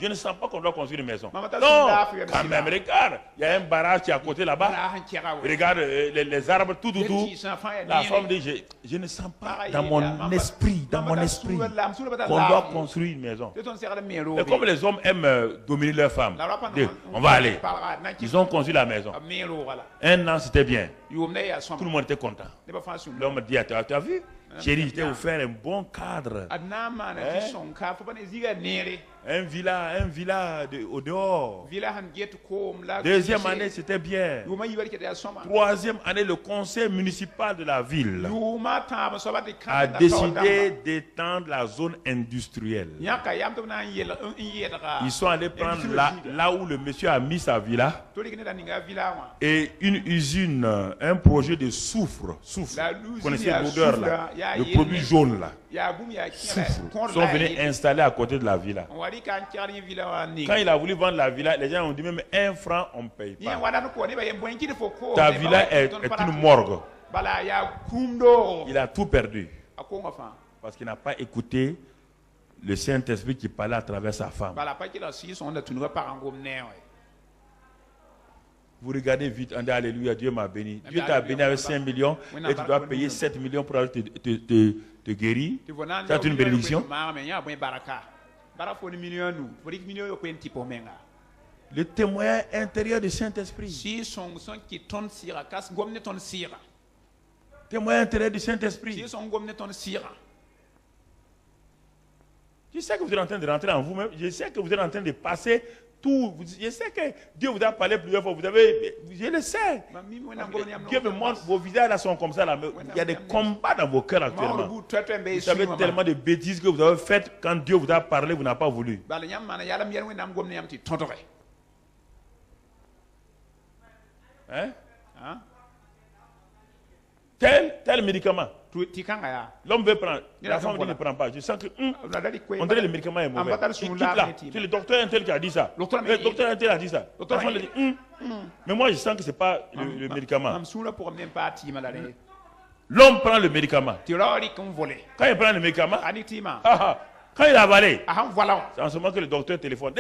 Je ne sens pas qu'on doit construire une maison. Non, quand même, regarde. Il y a un barrage qui est à côté là-bas. Regarde les arbres, tout. La femme dit, je ne sens pas dans mon esprit, qu'on doit construire une maison. Et comme les hommes aiment dominer leurs femmes, on va aller. Ils ont construit la maison. Un an, c'était bien. Tout le monde était content. L'homme dit, tu as vu? Chérie, je t'ai offert un bon cadre. Un villa au dehors. Deuxième année, c'était bien. Troisième année, le conseil municipal de la ville a décidé d'étendre la zone industrielle. Ils sont allés prendre là où le monsieur a mis sa villa et une usine, un projet de soufre. Vous connaissez l'odeur là, le produit jaune là. Soufre, sont venus installer à côté de la villa. Quand il a voulu vendre la villa, les gens ont dit même 1 franc on ne paye pas. Ta villa est une morgue. Il a tout perdu. Parce qu'il n'a pas écouté le Saint-Esprit qui parlait à travers sa femme. Vous regardez vite, on dit alléluia, Dieu m'a béni. Dieu t'a béni avec 5 millions et tu dois payer 7 millions pour aller te guérir. C'est une bénédiction. Le témoignage intérieur du Saint-Esprit. Témoignage intérieur du Saint-Esprit. Je sais que vous êtes en train de rentrer en vous-même. Je sais que vous êtes en train de passer tout. Je sais que Dieu vous a parlé plusieurs fois. Je le sais. Dieu me montre, vos visages là sont comme ça. Là. Il y a des combats dans vos cœurs actuellement. Vous savez tellement de bêtises que vous avez faites quand Dieu vous a parlé, vous n'avez pas voulu. Hein? Tel médicament. L'homme veut prendre. La femme dit ne prend pas. Je sens que on dirait le médicament est mauvais. Il quitte là. C'est le docteur Intel qui a dit ça. Le docteur Intel a dit ça. La femme dit mais moi je sens que ce n'est pas le médicament. L'homme prend le médicament. Quand il prend le médicament, quand il a avalé, c'est en ce moment que le docteur téléphone.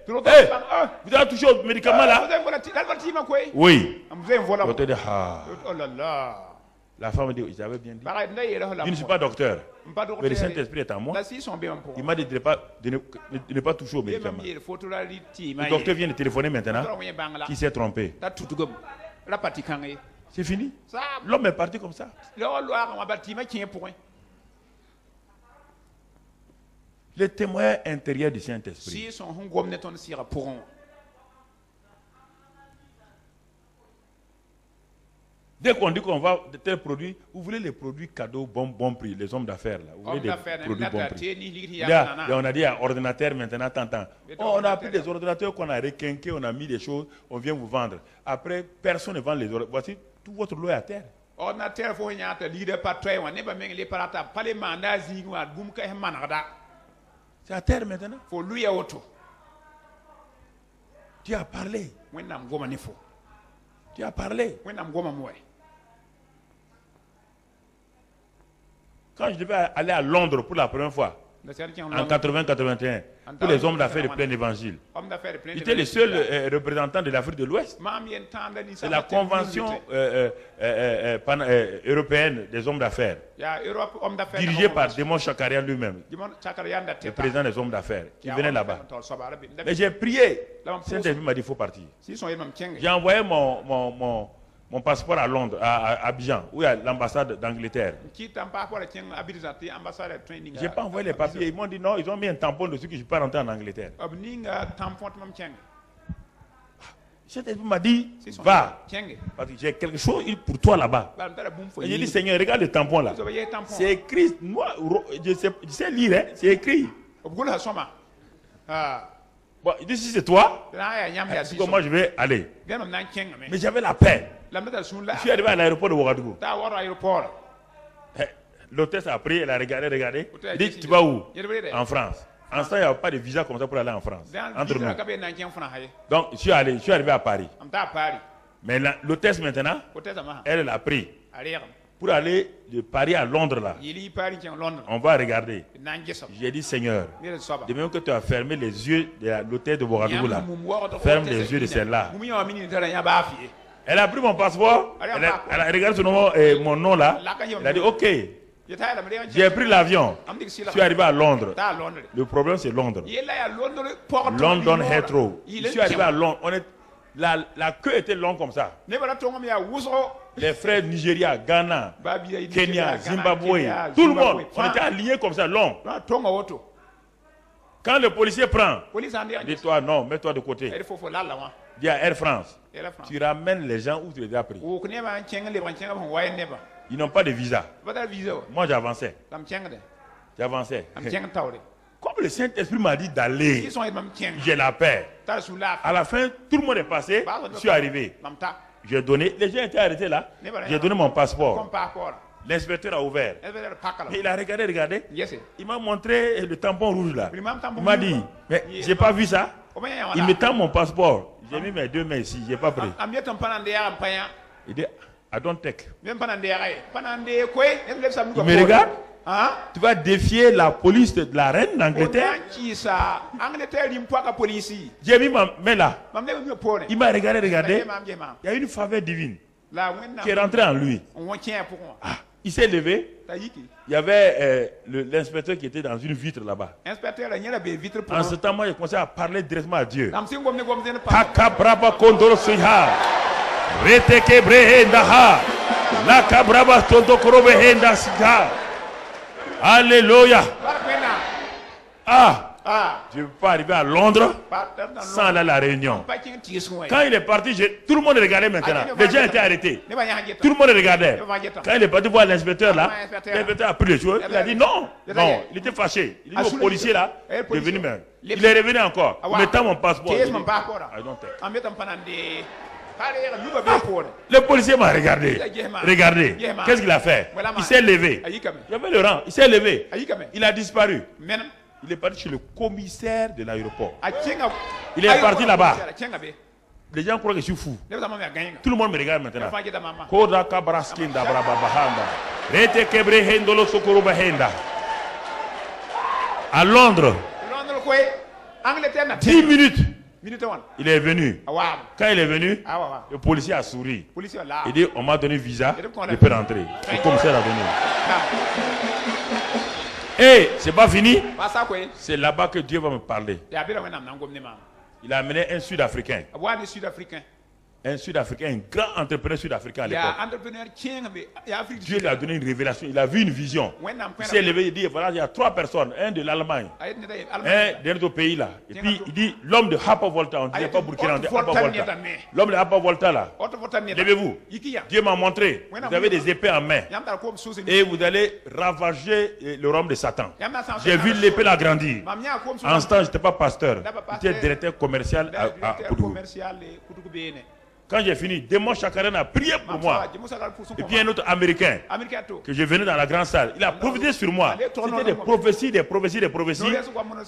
Vous avez touché au médicament là? Oui. Le docteur dit oh là là. La femme dit, j'avais bien dit. Je ne suis pas docteur. Mais le Saint-Esprit est en moi. Il m'a dit de ne pas toucher au médicament. Le docteur vient de téléphoner maintenant. Qui s'est trompé. C'est fini. L'homme est parti comme ça. Le témoin intérieur du Saint-Esprit. Dès qu'on dit qu'on va de tels produits, vous voulez les produits cadeaux bon prix, les hommes d'affaires là. Vous voulez des produits bon prix. On a dit à ordinateur maintenant, on a pris des ordinateurs qu'on a requinqués, on a mis des choses, on vient vous vendre. Après, personne ne vend les ordinateurs. Voici, tout votre lot est à terre. C'est à terre maintenant. Tu as parlé. Tu as parlé. Quand je devais aller à Londres pour la première fois, en 80-81, pour les hommes d'affaires de plein évangile, j'étais le seul représentant de l'Afrique de l'Ouest. C'est la convention européenne des hommes d'affaires, dirigée par Démon Chakarian lui-même, le président des hommes d'affaires, qui venait là-bas. Mais j'ai prié. Saint-Esprit m'a dit il faut partir. J'ai envoyé mon passeport à Londres, à Abidjan, où il y a l'ambassade d'Angleterre. J'ai pas envoyé les papiers. Ils m'ont dit non, ils ont mis un tampon dessus que je ne peux pas rentrer en Angleterre. Cet esprit m'a dit, va, parce que j'ai quelque chose pour toi là-bas. Et j'ai dit, Seigneur, regarde le tampon là. C'est écrit, moi, je sais lire, hein, c'est écrit. Bon, il dit, si c'est toi, moi je vais aller. Mais j'avais la paix. Je suis arrivé à l'aéroport de Ouagadougou. L'hôtesse a pris, elle a regardé. Il dit, tu vas où? En France. En ce temps, il n'y a pas de visa comme ça pour aller en France. Entre nous. Donc, je suis arrivé à Paris. Mais l'hôtesse maintenant, elle l'a pris. Pour aller de Paris à Londres là. On va regarder. J'ai dit, Seigneur, de même que tu as fermé les yeux de l'hôtesse de Ouagadougou là, ferme les yeux de celle-là. Elle a pris mon passeport, elle a regardé mon nom là, elle a dit, ok. J'ai pris l'avion, je suis arrivé à Londres. Le problème c'est Londres. London Heathrow. Je suis arrivé à Londres. La queue était longue comme ça. Les frères Nigeria, Ghana, Kenya, Zimbabwe, tout le monde, on était alignés comme ça, long. Quand le policier prend, dis-toi non, mets-toi de côté. Dis à Air France, tu ramènes les gens où tu les as pris. Ils n'ont pas de visa. Moi j'avançais. J'avançais. Comme le Saint-Esprit m'a dit d'aller, j'ai la paix. À la fin, tout le monde est passé, je suis arrivé. J'ai donné, les gens étaient arrêtés là, j'ai donné mon passeport. L'inspecteur a ouvert. Et il a regardé. Il m'a montré le tampon rouge là. Il m'a dit, mais j'ai pas vu ça. Il me tend mon passeport. J'ai mis mes deux mains ici, j'ai pas pris. Il dit, I don't take. Il me regarde. Tu vas défier la police de la reine d'Angleterre. J'ai mis ma main là. Il m'a regardé. Il y a une faveur divine qui est rentrée en lui. Il s'est levé. Il y avait l'inspecteur qui était dans une vitre là-bas. En ce temps, moi, j'ai commencé à parler directement à Dieu. Alléluia. Je ne peux pas arriver à Londres sans aller à la Réunion. Quand il est parti, tout le monde regardait maintenant. Les gens étaient arrêtés. Tout le monde regardait. Quand il est parti voir l'inspecteur là, l'inspecteur a pris les choses. Il a dit non. Non, il était fâché. Il dit au policier là, de venir même. Il est revenu encore. Il mettant mon passeport. Le policier m'a regardé. Regardez. Qu'est-ce qu'il a fait? Il s'est levé. Il y avait le rang. Il s'est levé. Il a disparu. Il est parti chez le commissaire de l'aéroport. Il est parti là-bas. Les gens croient que je suis fou. Tout le monde me regarde maintenant. À Londres, 10 minutes. Il est venu. Quand il est venu, le policier a souri. Il dit, on m'a donné visa, je peux rentrer. Le commissaire a donné. Et c'est pas fini. C'est là-bas que Dieu va me parler. Il a amené un Sud-Africain. Un Sud-Africain, un grand entrepreneur sud-africain à l'époque. Dieu lui a donné une révélation, il a vu une vision. Il s'est levé, il dit, voilà, il y a 3 personnes, un de l'Allemagne, un d'un autre pays là. Et puis il dit, l'homme de Hapa Volta, on ne dit pas Burkina, l'homme de Hapa Volta là, levez-vous. Dieu m'a montré, vous avez des épées en main et vous allez ravager le royaume de Satan. J'ai vu l'épée l'agrandir. En ce temps, je n'étais pas pasteur, j'étais directeur commercial à Koudou. Quand j'ai fini, Démon Chakaren a prié pour moi. Et puis un autre Américain, que je venais dans la grande salle, il a prophétisé sur moi. C'était des prophéties, des prophéties, des prophéties.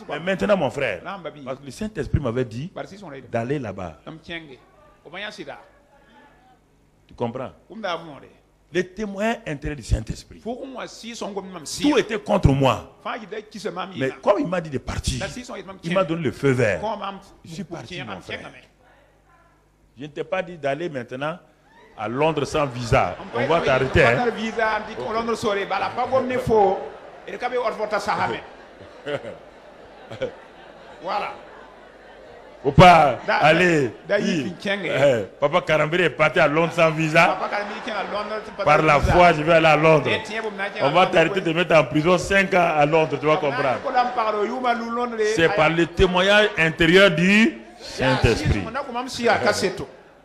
Mais maintenant, mon frère, parce que le Saint-Esprit m'avait dit d'aller là-bas. Tu comprends? Les témoins intérêts du Saint-Esprit. Tout était contre moi. Mais comme il m'a dit de partir, il m'a donné le feu vert. Je suis parti, mon frère. Je ne t'ai pas dit d'aller maintenant à Londres sans visa. On va t'arrêter. Hein? Voilà. Faut pas aller. Papa Karambiri est parti à Londres sans visa. Par la foi, je vais aller à Londres. On va t'arrêter de mettre en prison 5 ans à Londres, tu vas comprendre. C'est par le témoignage intérieur du Saint-Esprit.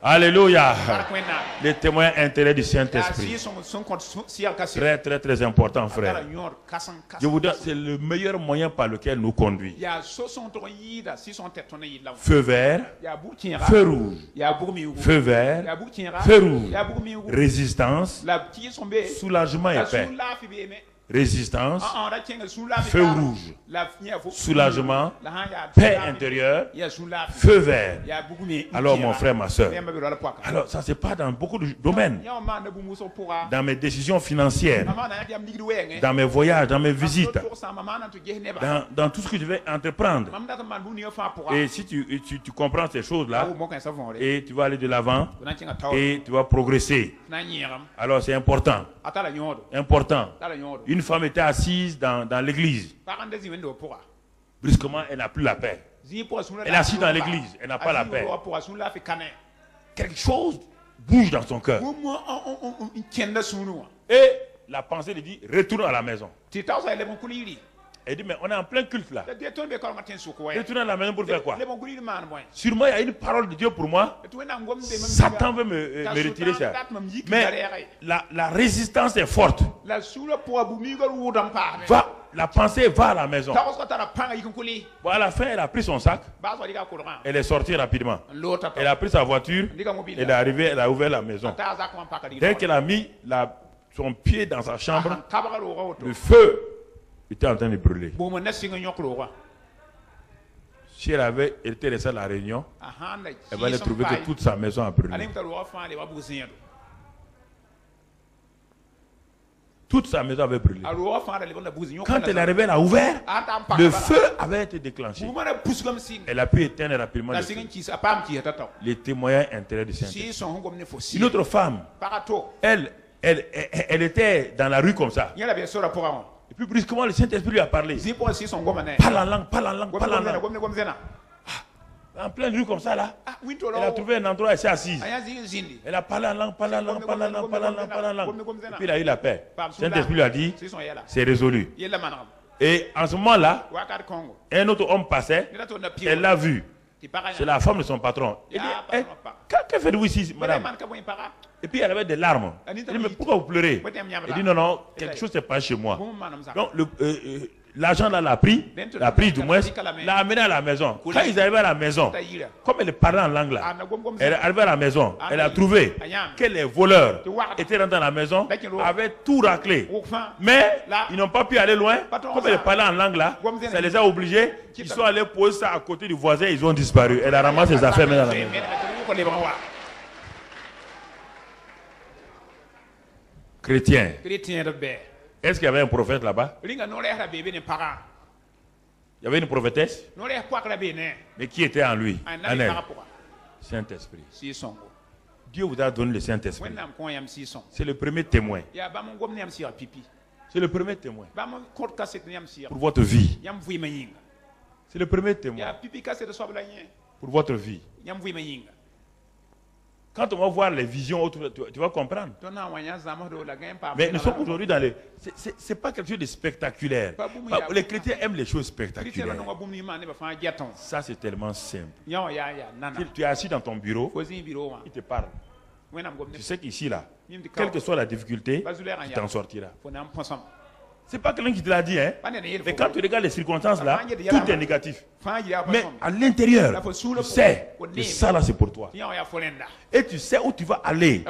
Alléluia. Les témoins intérieurs du Saint-Esprit. Très, très, très important, frère. Je vous dis, c'est le meilleur moyen par lequel nous conduit. Feu vert, feu rouge. Feu vert, feu rouge. Résistance, soulagement et paix. Résistance, feu rouge, soulagement, paix intérieure, feu vert. Alors mon frère, ma soeur, alors ça c'est pas dans beaucoup de domaines. Dans mes décisions financières, dans mes voyages, dans mes visites, dans tout ce que je vais entreprendre. Et si tu comprends ces choses-là, et tu vas aller de l'avant, et tu vas progresser. Alors c'est important. Important. Une femme était assise dans l'église. Brusquement, elle n'a plus la paix. Elle est assise dans l'église, elle n'a pas la paix. Quelque chose bouge dans son cœur. Et la pensée lui dit, retourne à la maison. Elle dit, mais on est en plein culte là. Retourne à la maison pour faire quoi? Sûrement, il y a une parole de Dieu pour moi. Satan veut me retirer ça. Mais la résistance est forte. La pensée va à la maison. Bon, à la fin, elle a pris son sac. Elle est sortie rapidement. Elle a pris sa voiture. Elle est arrivée, elle a ouvert la maison. Dès qu'elle a mis son pied dans sa chambre, le feu était en train de brûler. Si elle était restée à la réunion, elle va trouver que toute sa maison a brûlé. Toute sa maison avait brûlé. Quand elle est arrivée, elle a ouvert, le feu avait été déclenché. Elle a pu éteindre rapidement le feu. Les témoignages intérieurs du Saint-Esprit. Une autre femme, elle était dans la rue comme ça. Et puis brusquement, le Saint-Esprit lui a parlé. Parle en langue, parle en langue, parle en langue. En pleine rue comme ça là, elle a trouvé un endroit, elle s'est assise. Elle a parlé en langue, parlé en langue, parlé en langue, parlé en langue, parlé en langue. Et puis il a eu la paix. Saint-Esprit lui a dit, c'est résolu. Et en ce moment-là, un autre homme passait, elle l'a vu. C'est la femme de son patron. Elle dit, que faites-vous ici, madame? Et puis elle avait des larmes. Elle dit, mais pourquoi vous pleurez? Elle dit, non, quelque chose s'est passé chez moi. Donc l'agent là l'a pris du moins, l'a amené à la maison. Quand ils arrivaient à la maison, comme elle parlait en langue là, elle est arrivée à la maison, elle a trouvé que les voleurs étaient rentrés dans la maison, avaient tout raclé. Mais ils n'ont pas pu aller loin, comme elle parlait en langue là, ça les a obligés, ils sont allés poser ça à côté du voisin, ils ont disparu. Elle a ramassé ses affaires dans la maison. Chrétien. Est-ce qu'il y avait un prophète là-bas? Il y avait une prophétesse? Mais qui était en lui? En elle? Saint-Esprit. Dieu vous a donné le Saint-Esprit. C'est le premier témoin. C'est le premier témoin. Pour votre vie. C'est le premier témoin. Pour votre vie. Quand on va voir les visions, tu vas comprendre. Mais nous sommes aujourd'hui dans les... Ce n'est pas quelque chose de spectaculaire. Les chrétiens aiment les choses spectaculaires. Ça, c'est tellement simple. Tu es assis dans ton bureau, il te parle. Tu sais qu'ici, là, quelle que soit la difficulté, tu t'en sortiras. Ce n'est pas quelqu'un qui te l'a dit, hein. Mais quand tu regardes les circonstances là, tout est négatif. Mais à l'intérieur, tu sais que ça là c'est pour toi. Et tu sais où tu vas aller.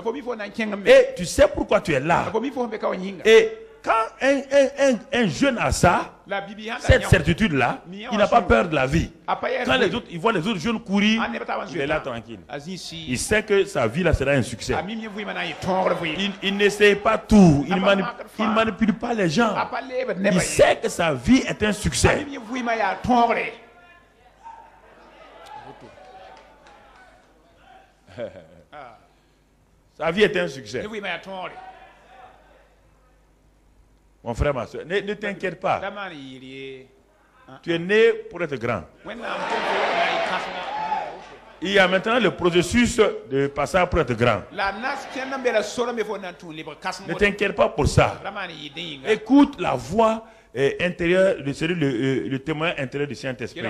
Et tu sais pourquoi tu es là. Et quand un jeune a ça, cette certitude-là, il n'a pas peur de la vie. Quand les autres, ils voient les autres jeunes courir, il est là tranquille. Il sait que sa vie là sera un succès. Il n'essaie pas tout. Il ne manipule pas les gens. Il sait que sa vie est un succès. Sa vie est un succès. Mon frère, ma soeur, ne t'inquiète pas. Tu es né pour être grand. il y a maintenant le processus de passage pour être grand. Ne t'inquiète pas pour ça. Écoute la voix intérieure, le témoin intérieur du Saint-Esprit.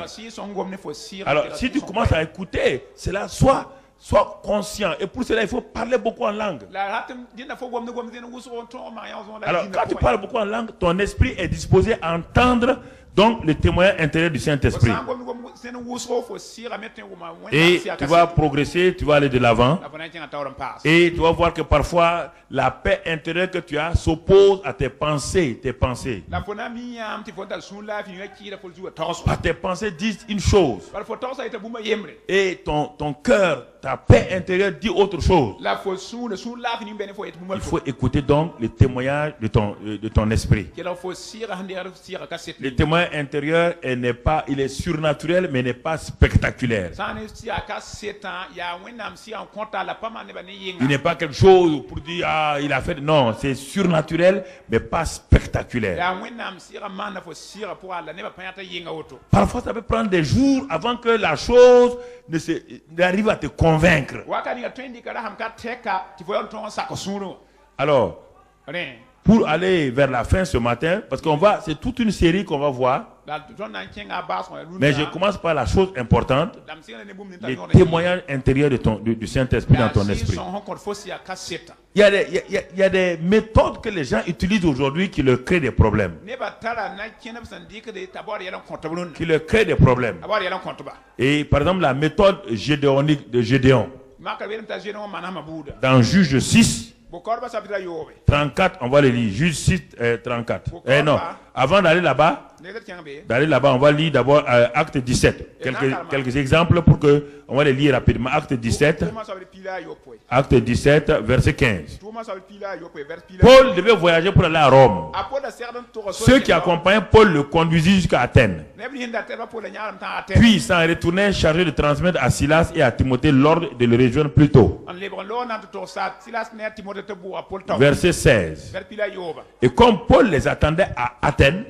Alors, si tu commences à écouter, cela sois conscient. Et pour cela, il faut parler beaucoup en langue. Alors, quand tu parles beaucoup en langue, ton esprit est disposé à entendre donc le témoin intérieur du Saint-Esprit. Et tu vas progresser, tu vas aller de l'avant. Et tu vas voir que parfois, la paix intérieure que tu as s'oppose à tes pensées. Tes pensées disent une chose. Et ton cœur, ta paix intérieure dit autre chose. Il faut écouter donc le témoignage de ton esprit. Le témoin intérieur il est surnaturel mais n'est pas spectaculaire. Il n'est pas quelque chose pour dire il a fait. Non, c'est surnaturel mais pas spectaculaire. Parfois ça peut prendre des jours avant que la chose n'arrive à te convaincre. Alors, pour aller vers la fin ce matin, parce c'est toute une série qu'on va voir. Mais je commence par la chose importante, les témoignages intérieurs du Saint-Esprit dans ton esprit. Il y a des méthodes que les gens utilisent aujourd'hui qui leur créent des problèmes. Et par exemple, la méthode gédéonique de Gédéon. Dans Juge 6, 34, on va le lire. Juge 6, 34. Non, avant d'aller là-bas, on va lire d'abord Acte 17. Quelques exemples pour que on va les lire rapidement. Acte 17, verset 15. Paul devait voyager pour aller à Rome. Ceux qui accompagnaient Paul le conduisirent jusqu'à Athènes. Puis il s'en retournait chargé de transmettre à Silas et à Timothée l'ordre de le rejoindre plus tôt. Verset 16. Et comme Paul les attendait à Athènes,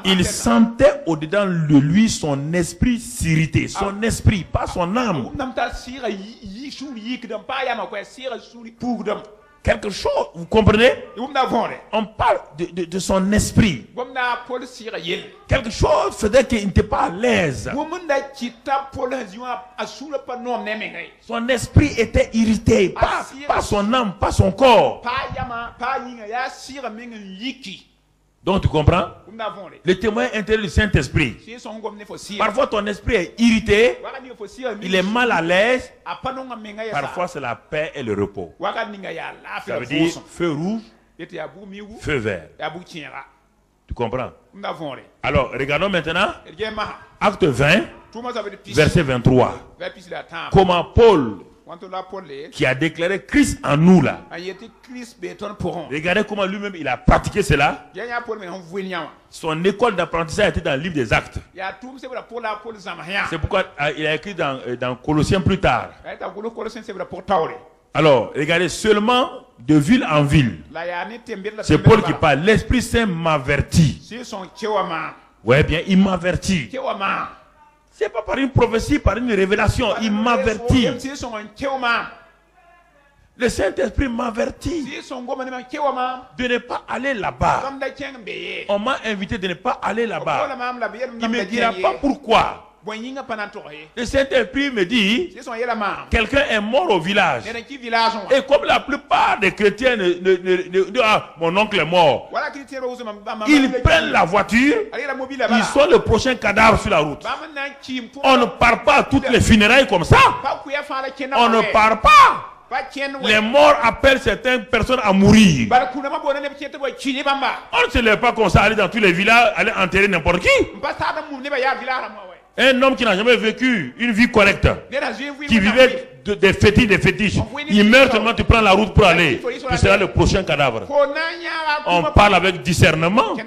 il sentait au-dedans de lui son esprit s'irriter. Son esprit, pas son âme. Quelque chose, vous comprenez? On parle de son esprit. Quelque chose faisait qu'il n'était pas à l'aise. Son esprit était irrité, pas son âme, pas son corps. Donc tu comprends? Le témoin intérieur du Saint-Esprit. Parfois ton esprit est irrité, il est mal à l'aise. Parfois c'est la paix et le repos. Ça veut dire feu rouge, feu vert. Tu comprends? Alors regardons maintenant Acte 20, verset 23. Comment Paul, qui a déclaré Christ en nous là. Regardez comment lui-même il a pratiqué cela. Son école d'apprentissage était dans le livre des Actes. C'est pourquoi il a écrit dans Colossiens plus tard. Alors, regardez, seulement de ville en ville. C'est Paul qui parle. L'Esprit Saint m'avertit. Ouais, bien, il m'avertit. C'est pas par une prophétie, par une révélation. Il m'avertit. Le Saint-Esprit m'avertit de ne pas aller là-bas. On m'a invité de ne pas aller là-bas. Il ne me dira pas pourquoi. Le Saint-Esprit me dit, quelqu'un est mort au village. Et comme la plupart des chrétiens mon oncle est mort, ils prennent la voiture, ils sont le prochain cadavre sur la route. On ne part pas à toutes les funérailles comme ça. On ne part pas. Les morts appellent certaines personnes à mourir. On ne se lève pas comme ça, aller dans tous les villages, aller enterrer n'importe qui. Un homme qui n'a jamais vécu une vie correcte, qui vivait des fétiches, il meurt seulement, tu prends la route pour aller. Tu seras le prochain cadavre. On parle avec discernement.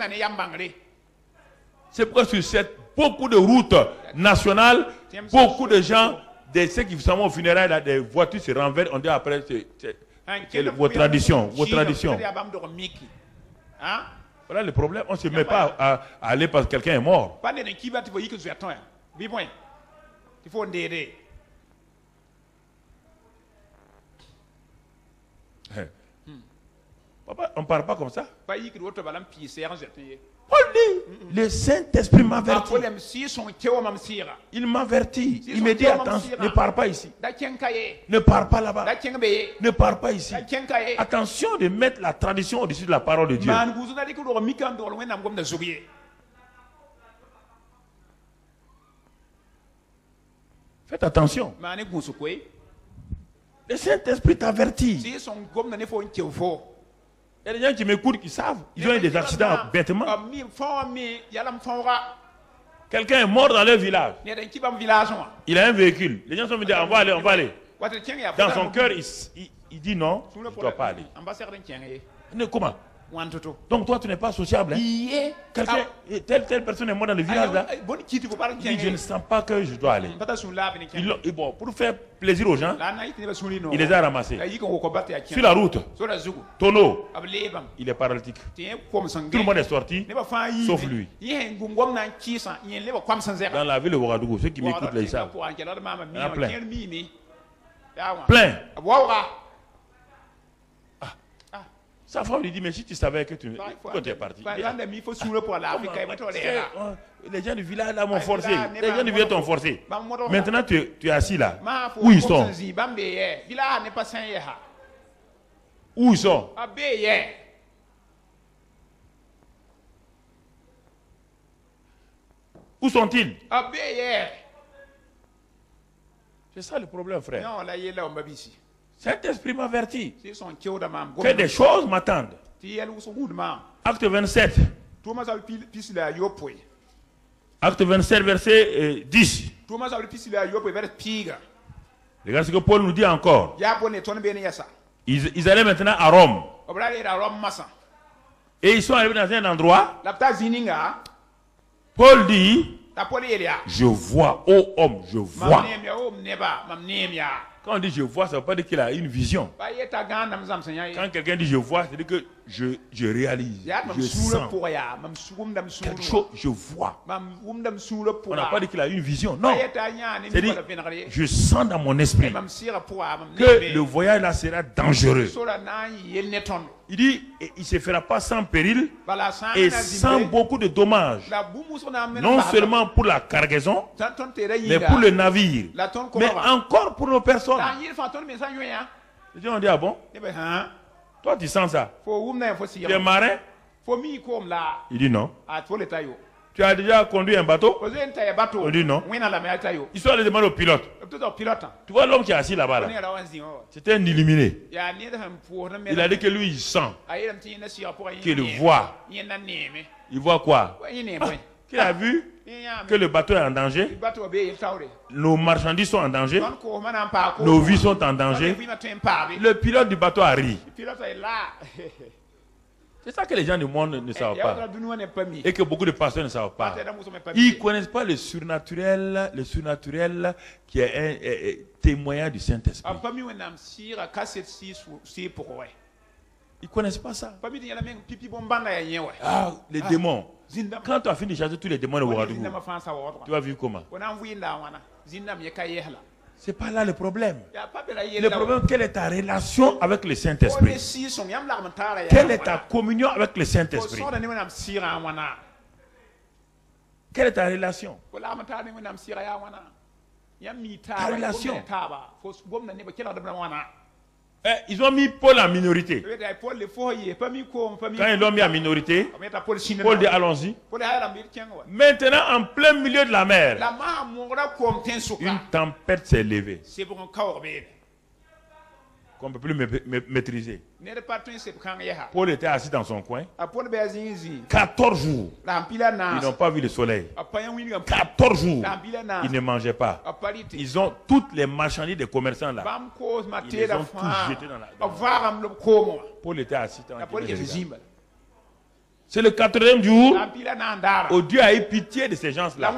C'est pourquoi sur beaucoup de routes nationales, beaucoup de gens, ceux qui sont au funérailles, des voitures se renversent, on dit après, c'est vos traditions. Voilà le problème, on ne se met pas à aller parce que quelqu'un est mort. Papa, on ne parle pas comme ça. Paul dit, le Saint-Esprit m'avertit. Il m'avertit. Il me dit, attention, ne pars pas ici. Ne pars pas là-bas. Ne pars pas ici. Attention de mettre la tradition au-dessus de la parole de Dieu. Faites attention. Le Saint-Esprit t'avertit. Il y a des gens qui m'écoutent qui savent. Ils ont eu des accidents bêtement. Quelqu'un est mort dans leur village. Il a un véhicule. Les gens sont venus dire, on va aller, on va aller. Dans son cœur, il dit non, je ne dois pas aller. Mais comment? Donc toi, tu n'es pas sociable. Hein? Telle personne est morte dans le village là. Je ne sens pas que je dois aller. Et bon, pour faire plaisir aux gens, il les a ramassés. Sur la route, tonneau, il est paralytique. Tout le monde est sorti, sauf lui. Dans la ville de Ouagadougou, ceux qui m'écoutent là, ils savent. Il y en a plein. Plein. Sa femme lui dit, mais si tu savais que tu es parti. Les gens du village là m'ont forcé. Les gens du village t'ont forcé. Maintenant tu es assis là. Où ils sont? Où ils sont? Où sont-ils? C'est ça le problème, frère. Cet-Esprit m'avertit que des choses m'attendent. Acte 27. Acte 27, verset 10. Regarde ce que Paul nous dit encore. Ils allaient maintenant à Rome. Et ils sont arrivés dans un endroit. Paul dit, je vois, ô homme, je vois. Quand on dit je vois, ça ne veut pas dire qu'il a une vision. Quand quelqu'un dit je vois, c'est-à-dire que je réalise, je sens quelque chose, je vois. On n'a pas dit qu'il a une vision, non. C'est-à-dire, je sens dans mon esprit que le voyage là sera dangereux. Il dit, il ne se fera pas sans péril et sans beaucoup de dommages. Non seulement pour la cargaison, mais pour le navire. Mais encore pour nos personnes. Les gens ont dit, ah bon? Toi, tu sens ça? Tu es marin? Il dit non. Tu as déjà conduit un bateau? Il dit non. Ils sont allés demander au pilote. Tu vois l'homme qui est assis là-bas. C'était un illuminé. Il a dit que lui, il sent. Qu'il voit. Il voit quoi? Qu'il a vu que le bateau est en danger. Nos marchandises sont en danger. Nos vies sont en danger. Le pilote du bateau a ri. C'est ça que les gens du monde ne savent pas. Et que beaucoup de pasteurs ne savent pas. Ils ne connaissent pas le surnaturel qui est un témoignage du Saint-Esprit. Ils ne connaissent pas ça. Ah, les démons. Quand tu as fini de chasser tous les démons de Ouagadougou, tu vas vivre comment? C'est pas là le problème. Le problème, quelle est ta relation avec le Saint-Esprit? Quelle est ta communion avec le Saint-Esprit? Quelle est ta relation? Ta relation. Ils ont mis Paul en minorité. Quand ils l'ont mis en minorité, Paul dit allons-y. Maintenant, en plein milieu de la mer, une tempête s'est levée qu'on ne peut plus maîtriser. Paul était assis dans son coin. 14 jours, ils n'ont pas vu le soleil. 14 jours, ils ne mangeaient pas. Ils ont toutes les marchandises des commerçants là. Ils les ont tous jetés dans la... Paul était assis dans la... C'est le 4e jour où Dieu a eu pitié de ces gens-là.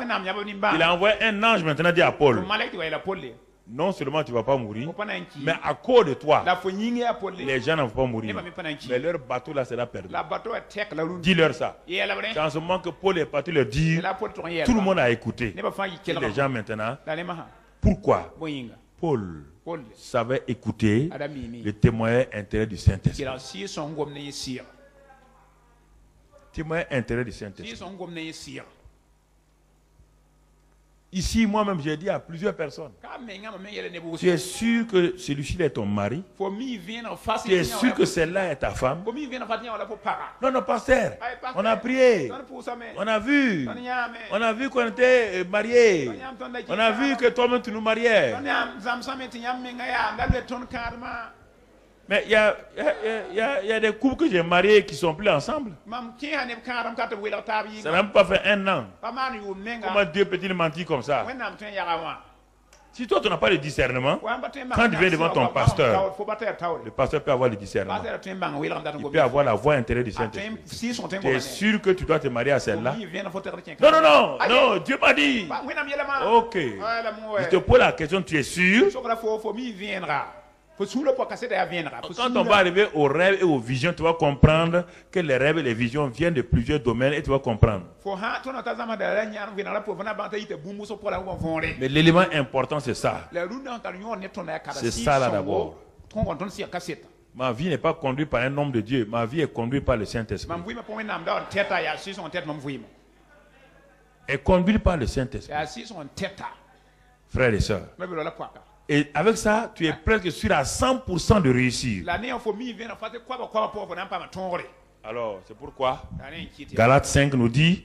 Il a envoyé un ange maintenant dit à Paul, non seulement tu ne vas pas mourir, mais à cause de toi, les gens ne vont pas mourir. Mais leur bateau là sera perdu. Dis-leur ça. C'est en ce moment que Paul est parti leur dire, tout le monde a écouté. Les gens maintenant, pourquoi Paul savait écouter le témoignage intérieur du Saint-Esprit. Témoignage intérieur du Saint-Esprit. Ici, moi-même, j'ai dit à plusieurs personnes, tu es sûr que celui-ci est ton mari? Tu es sûr que celle-là est ta femme? Non, non, pasteur, on a prié, on a vu qu'on était mariés, on a vu que toi-même tu nous mariais. Mais il y a des couples que j'ai mariés qui ne sont plus ensemble. Ça n'a même pas fait 1 an. Comment Dieu peut-il mentir comme ça? Si toi tu n'as pas de discernement, quand tu viens devant ton pasteur, le pasteur peut avoir le discernement. Il peut avoir la voix intérieure du Saint-Esprit. Tu es sûr que tu dois te marier à celle-là? Non, non, non, non, Dieu m'a dit. Ok. Je te pose la question, tu es sûr? Quand on va arriver aux rêves et aux visions, tu vas comprendre que les rêves et les visions viennent de plusieurs domaines et tu vas comprendre. Mais l'élément important, c'est ça. C'est ça là d'abord. Ma vie n'est pas conduite par un homme de Dieu. Ma vie est conduite par le Saint-Esprit. Est conduite par le Saint-Esprit. Frères et sœurs. Et avec ça, tu es presque sûr à 100% de réussir. Alors, c'est pourquoi Galates 5 nous dit,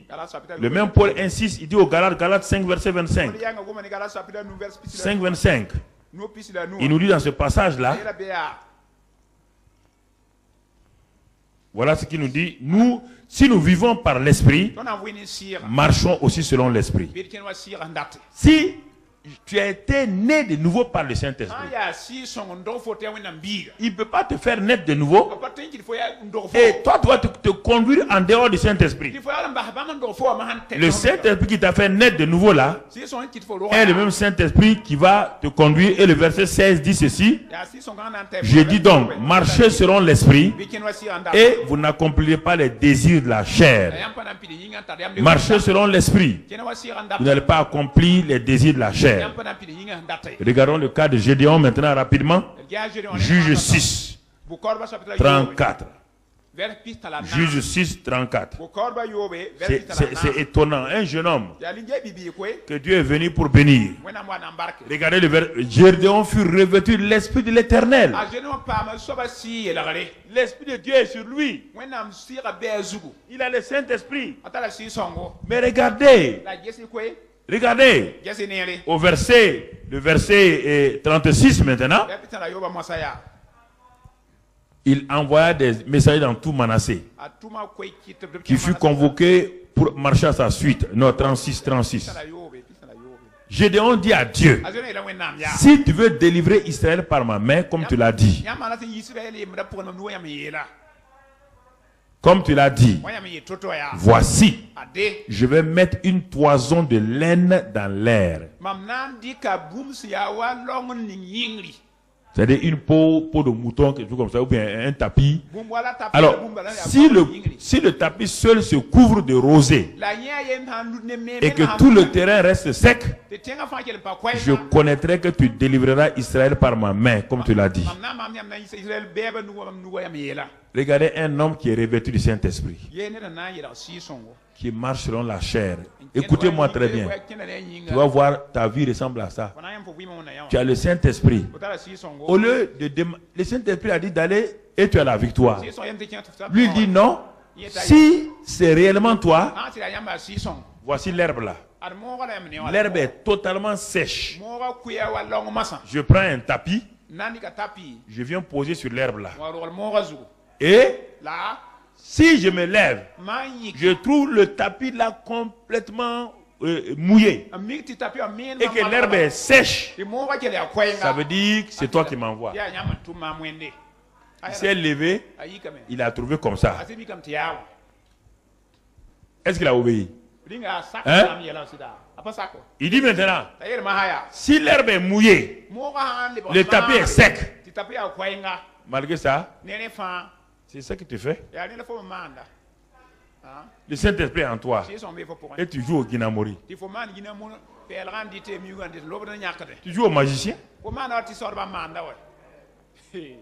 le même Paul insiste, il dit aux Galates 5, verset 25. 5, 25. Il nous dit dans ce passage-là, voilà ce qu'il nous dit, nous, si nous vivons par l'Esprit, marchons aussi selon l'Esprit. Si tu as été né de nouveau par le Saint-Esprit, il ne peut pas te faire naître de nouveau. Et toi, tu vas te conduire en dehors du Saint-Esprit. Le Saint-Esprit qui t'a fait naître de nouveau là, est le même Saint-Esprit qui va te conduire. Et le verset 16 dit ceci. Je dis donc, marchez selon l'Esprit et vous n'accomplirez pas les désirs de la chair. Marchez selon l'Esprit. Vous n'allez pas accomplir les désirs de la chair. Regardons le cas de Gédéon maintenant rapidement. Juge 6, 34. Juge 6, 34. C'est étonnant. Un jeune homme que Dieu est venu pour bénir. Regardez le verset. Gédéon fut revêtu de l'Esprit de l'Éternel. L'Esprit de Dieu est sur lui. Il a le Saint-Esprit. Mais regardez. Regardez au verset, le verset 36 maintenant. Il envoya des messagers dans tout Manassé qui fut convoqué pour marcher à sa suite. Non, 36. Gédéon dit à Dieu, si tu veux délivrer Israël par ma main, comme tu l'as dit, voici, je vais mettre une toison de laine dans l'air. C'est-à-dire une peau de mouton, quelque chose comme ça, ou bien un tapis. Alors, si le tapis seul se couvre de rosée et que tout le terrain reste sec, je connaîtrai que tu délivreras Israël par ma main, comme tu l'as dit. Regardez un homme qui est revêtu du Saint-Esprit, qui marche selon la chair. Écoutez-moi très bien. Tu vas voir, ta vie ressemble à ça. Tu as le Saint-Esprit. Au lieu de le Saint-Esprit a dit d'aller et tu as la victoire. Lui il dit non. Si c'est réellement toi, voici l'herbe là. L'herbe est totalement sèche. Je prends un tapis. Je viens poser sur l'herbe là. Et si je me lève, je trouve le tapis là complètement mouillé et que l'herbe est sèche, ça veut dire que c'est toi qui m'envoies. Il s'est levé, il a trouvé comme ça. Est-ce qu'il a obéi? Hein? Il dit maintenant, si l'herbe est mouillée, le tapis est sec, malgré ça, c'est ça que tu fais. Le Saint-Esprit est en toi. Et tu joues au Guinamori. Tu joues au magicien. Il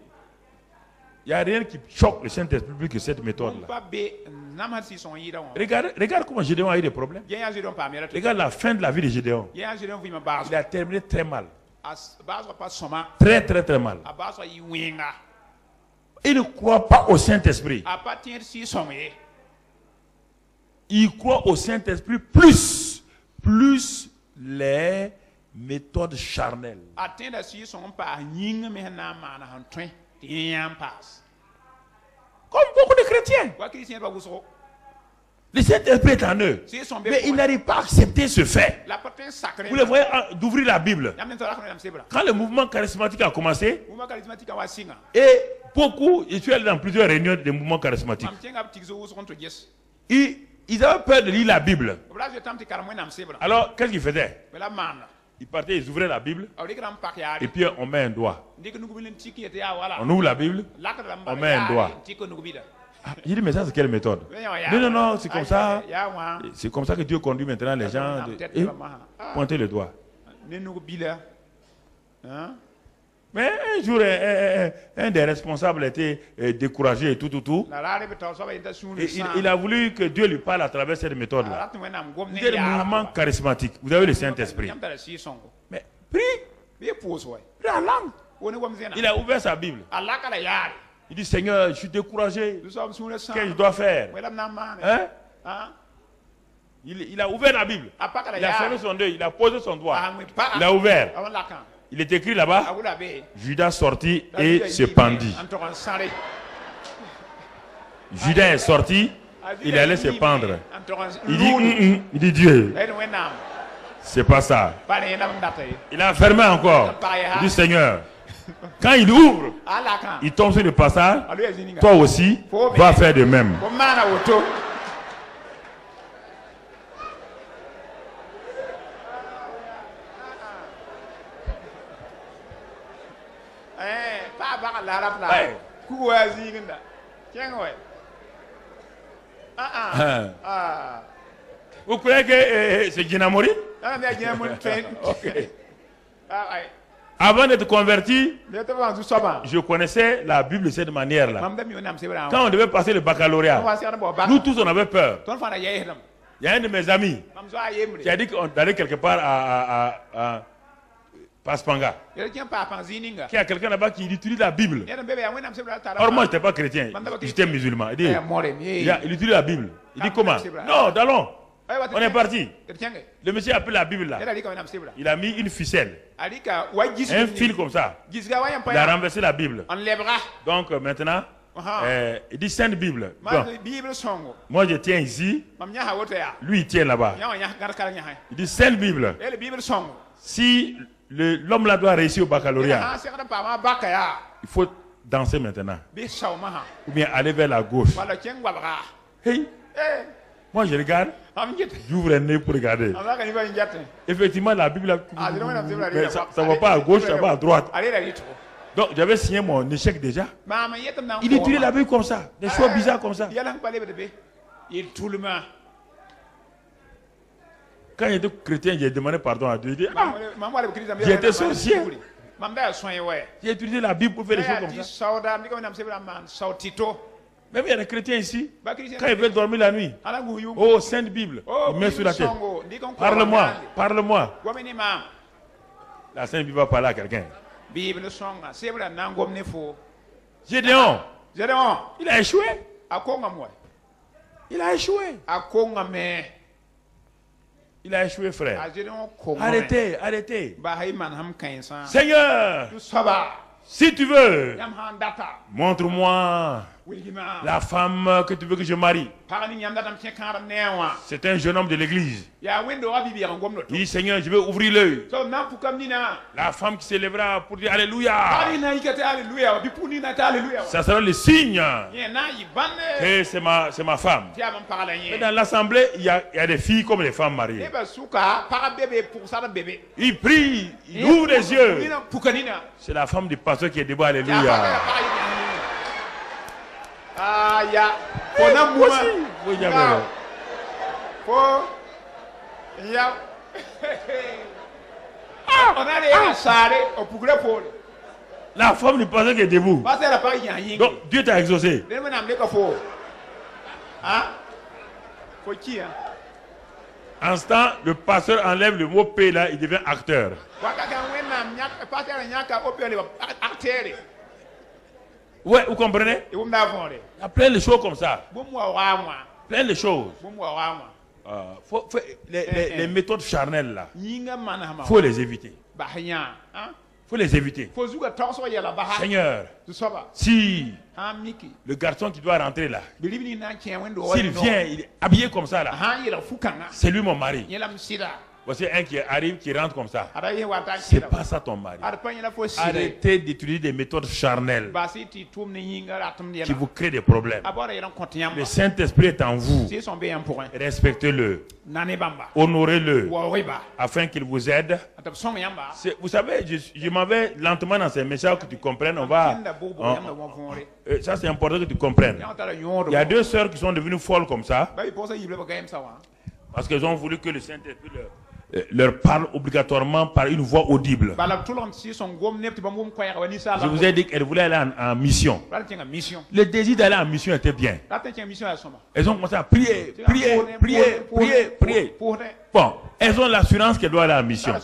n'y a rien qui choque le Saint-Esprit plus que cette méthode-là. Regarde comment Gédéon a eu des problèmes. Regarde la fin de la vie de Gédéon. Il a terminé très mal. Très, très, très mal. Il ne croit pas au Saint-Esprit. Il croit au Saint-Esprit plus les méthodes charnelles. Comme beaucoup de chrétiens. Le Saint-Esprit est en eux. Mais ils n'arrivent pas à accepter ce fait. Vous les voyez d'ouvrir la Bible. Quand le mouvement charismatique a commencé, et beaucoup, je suis allé dans plusieurs réunions des mouvements charismatiques. Ils avaient peur de lire la Bible. Alors, qu'est-ce qu'ils faisaient? Ils partaient, ils ouvraient la Bible, et puis on met un doigt. On ouvre la Bible, on met un doigt. Il dit, mais ça, c'est quelle méthode? Non, c'est comme ça. C'est comme ça que Dieu conduit maintenant les gens. Pointez le doigt. Mais un jour, un des responsables était découragé et tout. Et il a voulu que Dieu lui parle à travers cette méthode-là. Vous êtes le mouvement charismatique. Vous avez le Saint-Esprit. Mais prie la langue. Il a ouvert sa Bible. Il dit, Seigneur, je suis découragé. Qu'est-ce que je dois faire? Hein? Il a ouvert la Bible. Il a fermé son œil. Il a posé son doigt. Il a ouvert. Il est écrit là-bas, Judas sortit et se pendit. Judas est sorti, il allait se pendre. Il dit Dieu, c'est pas ça. Il a fermé encore. Il dit Seigneur, quand il ouvre, il tombe sur le passage, toi aussi, va faire de même. Vous croyez que c'est Guinamori? Avant d'être converti, je connaissais la Bible de cette manière-là. Quand on devait passer le baccalauréat, nous tous on avait peur. Il y a un de mes amis qui a dit qu'on allait quelque part à Paspanga. Il y a quelqu'un là-bas qui utilise la Bible. Or moi je n'étais pas chrétien, j'étais musulman. Il utilise la Bible. Il dit comment? Non, allons. On est parti. Le monsieur a pris la Bible là. Il a mis une ficelle. Un fil comme ça. Il a renversé la Bible. Donc maintenant, il dit Sainte Bible. Bon. Moi je tiens ici. Lui il tient là-bas. Il dit Sainte Bible. Si l'homme là doit réussir au baccalauréat, il faut danser maintenant. Ou bien aller vers la gauche. Hey. Moi je regarde, j'ouvre un nez pour regarder. Effectivement la Bible, mais ça ne va pas à gauche, ça va à droite. Donc j'avais signé mon échec déjà. Il utilisait la Bible comme ça, des choix bizarres comme ça. Quand j'étais chrétien, j'ai demandé pardon à Dieu. J'étais sorcier. J'ai utilisé la Bible pour faire des choses comme ça. Même il y a des chrétiens ici, quand ils veulent dormir la nuit, oh, Sainte Bible, ils mettent sur la tête. Parle-moi. La Sainte Bible va parler à quelqu'un. Gédéon, il a échoué. Il a échoué, frère. Arrêtez. Seigneur, si tu veux, montre-moi la femme que tu veux que je marie. C'est un jeune homme de l'église. Il dit Seigneur, je vais ouvrir l'œil. La femme qui s'élèvera pour dire Alléluia. Ça sera le signe que c'est ma femme. Mais dans l'assemblée, il y a des filles comme les femmes mariées. Il prie, il ouvre les yeux. C'est la femme du pasteur qui est debout. Alléluia. La femme ne pensait qu'elle était debout. Donc Dieu t'a exaucé. Instant, le pasteur enlève le mot P là, il devient acteur. Ouais, vous comprenez? Il y a plein de choses comme ça. Plein de choses. Les méthodes charnelles là, il faut les éviter. Faut les éviter. Seigneur, si le garçon qui doit rentrer là, s'il vient, il est habillé comme ça là, c'est lui mon mari. Voici un qui arrive, qui rentre comme ça. C'est pas ça ton mari. Arrêtez d'utiliser des méthodes charnelles qui vous créent des problèmes. Le Saint-Esprit est en vous. Respectez-le. Honorez-le. Afin qu'il vous aide. Vous savez, je m'en vais lentement dans ces messages que tu comprennes. Ça, c'est important que tu comprennes. Il y a deux sœurs qui sont devenues folles comme ça. Parce qu'elles ont voulu que le Saint-Esprit leur parle obligatoirement par une voix audible. Je vous ai dit qu'elles voulaient aller en mission. Le désir d'aller en mission était bien. Elles ont commencé à prier. Bon, elles ont l'assurance qu'elles doivent aller en mission.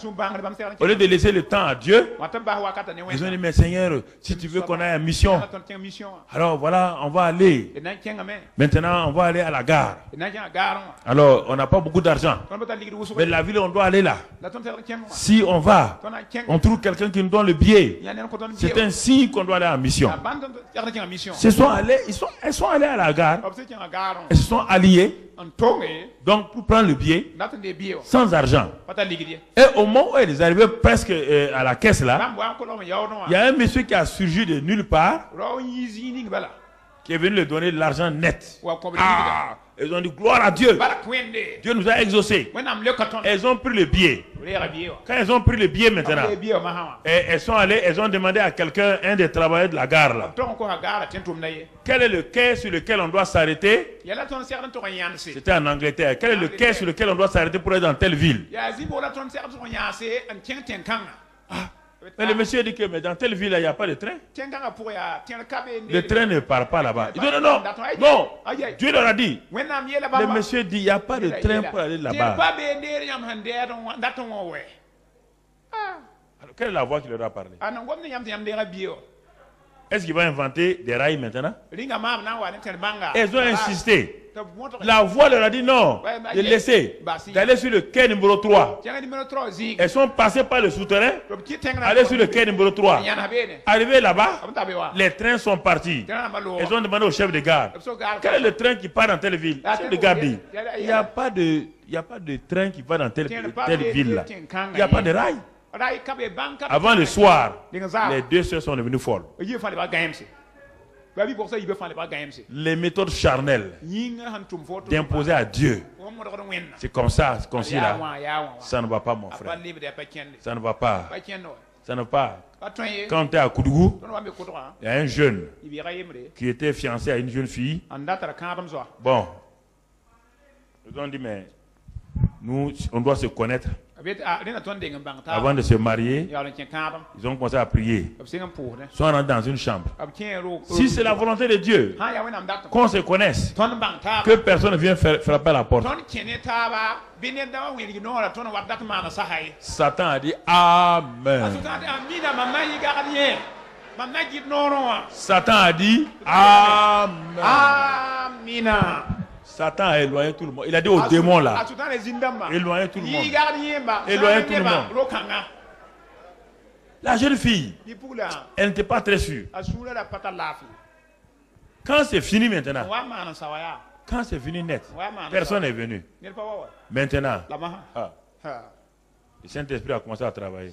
Au lieu de laisser le temps à Dieu, ils ont dit, mais Seigneur, si tu veux qu'on aille en mission, alors voilà, on va aller. Maintenant, on va aller à la gare. Alors, on n'a pas beaucoup d'argent. Mais la ville, on doit aller là. Si on va, on trouve quelqu'un qui nous donne le billet. C'est un signe qu'on doit aller en mission. Elles sont allées à la gare. Elles se sont alliées. Donc, pour prendre le billet, sans argent. Et au moment où elle est arrivée presque à la caisse là, il y a un monsieur qui a surgi de nulle part, qui est venu lui donner de l'argent net. Ils ont dit gloire à Dieu. Dieu nous a exaucés. Elles ont pris le billet. Quand elles ont pris le billet maintenant, elles sont allées, elles ont demandé à quelqu'un, un des travailleurs de la gare là, quel est le quai sur lequel on doit s'arrêter? C'était en Angleterre. Quel est le quai sur lequel on doit s'arrêter pour être dans telle ville? Mais le monsieur dit que mais dans telle ville, il n'y a pas de train. Le train ne part pas là-bas. Il dit non. Dieu leur a dit. Le monsieur dit il n'y a pas de train pour aller là-bas. Alors, quelle est la voix qui leur a parlé? Est-ce qu'il va inventer des rails maintenant? Elles ont insisté. La voix leur a dit non, de laisser, d'aller sur le quai numéro 3. Elles sont passées par le souterrain, aller sur le quai numéro 3. Arrivées là-bas, les trains sont partis. Elles ont demandé au chef de gare, quel est le train qui part dans telle ville? Le chef de gare dit, il n'y a pas de train qui va dans telle ville là. Il n'y a pas de rail. Avant le soir, les deux sœurs sont devenues folles. Les méthodes charnelles d'imposer à Dieu, c'est comme ça, c'est comme si là, ça ne va pas mon frère, ça ne va pas, ça ne va pas. Quand tu es à Koudougou, il y a un jeune qui était fiancé à une jeune fille. Bon, ils ont dit mais nous on doit se connaître. Avant de se marier, ils ont commencé à prier. Ils sont rentrés dans une chambre. Si c'est la volonté de Dieu, qu'on se connaisse, que personne ne vienne frapper à la porte. Satan a dit Amen. Satan a dit Amen. Satan a éloigné tout le monde. Il a dit aux démons là, éloignez tout le monde. Éloignez tout le monde. La jeune fille, elle n'était pas très sûre. Quand c'est fini maintenant, quand c'est fini net, personne n'est venu. Maintenant, le Saint-Esprit a commencé à travailler.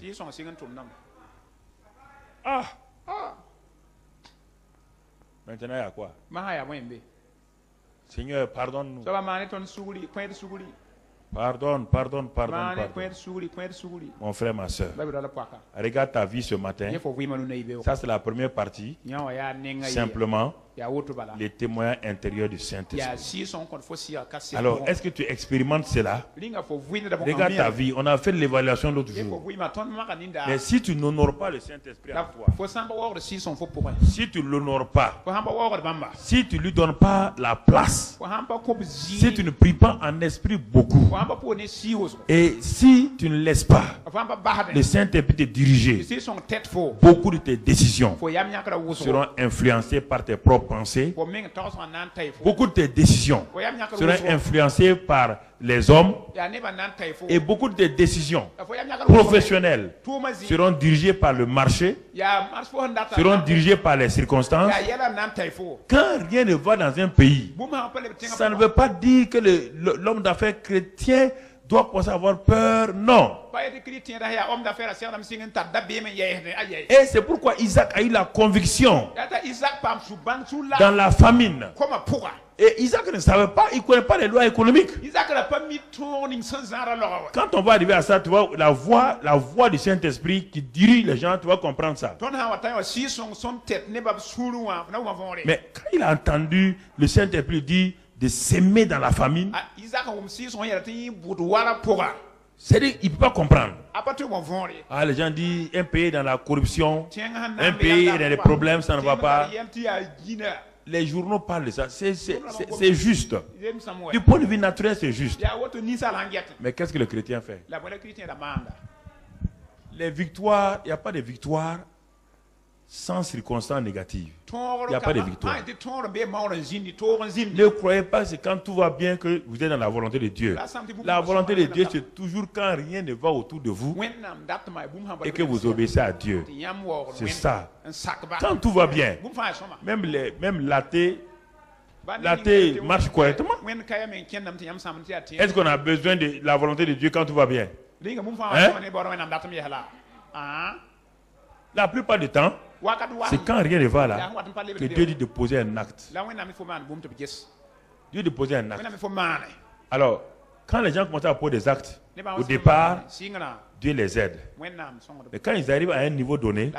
Maintenant, il y a quoi? Seigneur, pardonne-nous. Pardonne. Mon frère, ma soeur. Regarde ta vie ce matin. Ça, c'est la première partie. Simplement. les témoins intérieurs du Saint-Esprit. Alors, est-ce que tu expérimentes cela? Regarde ta vie. On a fait l'évaluation l'autre jour. Mais si tu n'honores pas le Saint-Esprit en toi, si tu ne l'honores pas, si tu ne lui donnes pas la place, si tu ne pries pas en esprit beaucoup, et si tu ne laisses pas le Saint-Esprit te diriger, beaucoup de tes décisions seront influencées par tes propres pensées. Beaucoup de tes décisions seront influencées par les hommes, et beaucoup de tes décisions professionnelles seront dirigées par le marché, seront dirigées par les circonstances. Quand rien ne va dans un pays, ça ne veut pas dire que l'homme d'affaires chrétien doit penser avoir peur, non. Et c'est pourquoi Isaac a eu la conviction dans la famine. Et Isaac ne savait pas, il ne connaît pas les lois économiques. Quand on va arriver à ça, tu vois, la voix du Saint-Esprit qui dirige les gens, tu vas comprendre ça. Mais quand il a entendu le Saint-Esprit dire de s'aimer dans la famine, c'est-à-dire qu'il ne peut pas comprendre. Ah, les gens disent un pays dans la corruption, un pays dans les problèmes, ça ne va pas. Les journaux parlent de ça. C'est juste. Du point de vue naturel, c'est juste. Mais qu'est-ce que le chrétien fait? Les victoires, il n'y a pas de victoire sans circonstances négatives. Il n'y a pas de victoire. Ne croyez pas que c'est quand tout va bien que vous êtes dans la volonté de Dieu. La volonté de Dieu, c'est toujours quand rien ne va autour de vous et que vous obéissez à Dieu. C'est ça. Quand tout va bien, même l'athée marche correctement. Est-ce qu'on a besoin de la volonté de Dieu quand tout va bien? Hein? La plupart du temps, c'est quand rien ne va là que Dieu dit de poser un acte. Dieu dit de poser un acte. Alors, quand les gens commencent à poser des actes, au départ, Dieu les aide. Mais quand ils arrivent à un niveau donné,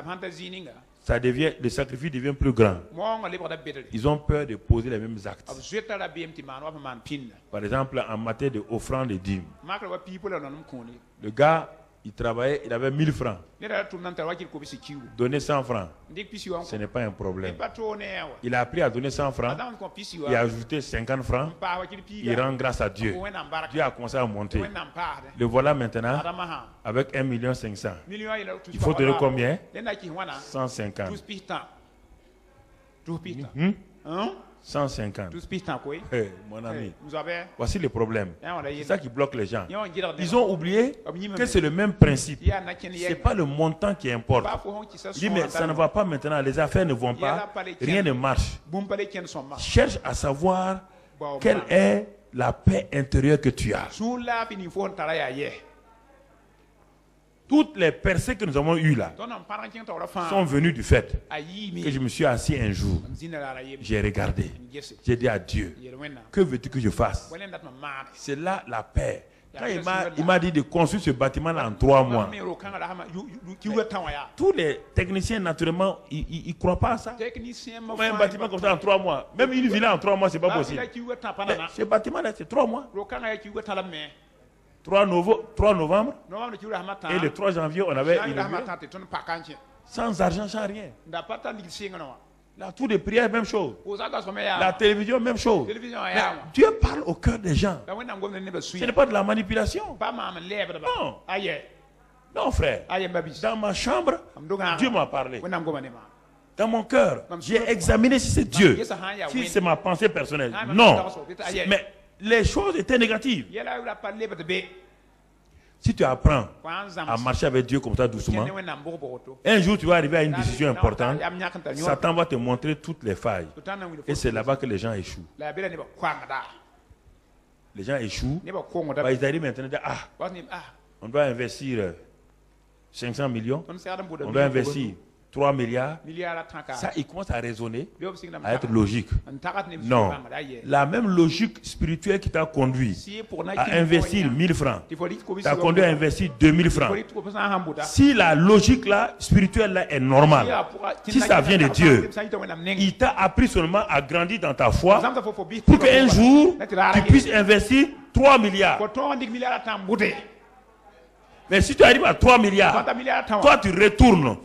le sacrifice devient plus grand. Ils ont peur de poser les mêmes actes. Par exemple, en matière d'offrande de dîmes, le gars, il travaillait, il avait 1000 francs. Donner 100 francs, ce n'est pas un problème. Il a appris à donner 100 francs et a ajouté 50 francs. Il rend grâce à Dieu. Dieu a commencé à monter. Le voilà maintenant avec 1 500 000. Il faut donner combien? 150. 150. Mon ami, voici le problème. C'est ça qui bloque les gens. Ils ont oublié que c'est le même principe. Ce n'est pas le montant qui importe. Il dit, mais ça ne va pas maintenant, les affaires ne vont pas, rien ne marche. Cherche à savoir quelle est la paix intérieure que tu as. Toutes les percées que nous avons eues là sont venues du fait que je me suis assis un jour. J'ai regardé. J'ai dit à Dieu, que veux-tu que je fasse? C'est là la paix. Quand il m'a dit de construire ce bâtiment-là en 3 mois, tous les techniciens, naturellement, ils ne croient pas à ça. Un bâtiment comme ça en 3 mois, même une villa en 3 mois, ce n'est pas possible. Mais ce bâtiment-là, c'est 3 mois. 3 novembre et le 3 janvier, on avait inauguré. Sans argent, sans rien. La tour de prière, même chose. La télévision, même chose. Mais Dieu parle au cœur des gens. Ce n'est pas de la manipulation. Non. Non, frère. Dans ma chambre, Dieu m'a parlé. Dans mon cœur, j'ai examiné si c'est Dieu, si c'est ma pensée personnelle. Non. Mais les choses étaient négatives. Si tu apprends à marcher avec Dieu comme ça doucement, un jour tu vas arriver à une décision importante. Satan va te montrer toutes les failles. Et c'est là-bas que les gens échouent. Les gens échouent. Ils arrivent maintenant à dire, on doit investir 500 millions. On doit investir 3 milliards, ça, il commence à raisonner, à être logique. Non. La même logique spirituelle qui t'a conduit à investir 1000 francs, t'a conduit à investir 2000 francs. Si la logique là, spirituelle là est normale, si ça vient de Dieu, il t'a appris seulement à grandir dans ta foi pour qu'un jour, tu puisses investir 3 milliards. Mais si tu arrives à 3 milliards, toi tu retournes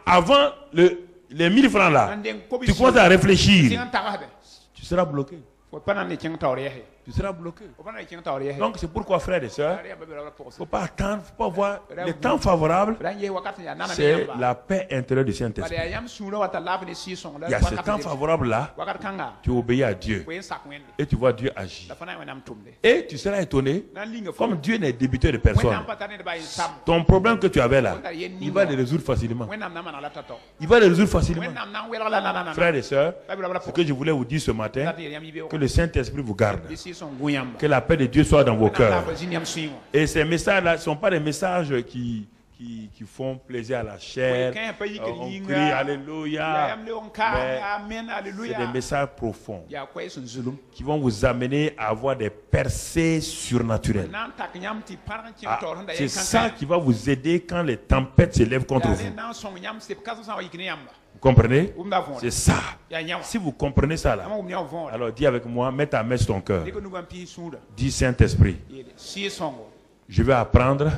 avant les 1000 francs là, tu commences à réfléchir, tu seras bloqué. Tu seras bloqué. Donc c'est pourquoi, frères et sœurs, il ne faut pas attendre, il ne faut pas voir les temps favorables. C'est la paix intérieure du Saint-Esprit. Il y a ce temps favorable là, tu obéis à Dieu et tu vois Dieu agir. Et tu seras étonné, comme Dieu n'est débiteur de personne. Ton problème que tu avais là, il va le résoudre facilement. Il va le résoudre facilement. Frères et sœurs, ce que je voulais vous dire ce matin, que le Saint-Esprit vous garde. Que la paix de Dieu soit dans vos cœurs. Et ces messages-là ne sont pas des messages qui font plaisir à la chair. On crie Alléluia. C'est des messages profonds qui vont vous amener à avoir des percées surnaturelles. C'est ça qui va vous aider quand les tempêtes s'élèvent contre vous. Vous comprenez? C'est ça. Si vous comprenez ça là, alors dis avec moi, mets ta main sur ton cœur. Dis Saint-Esprit, je vais apprendre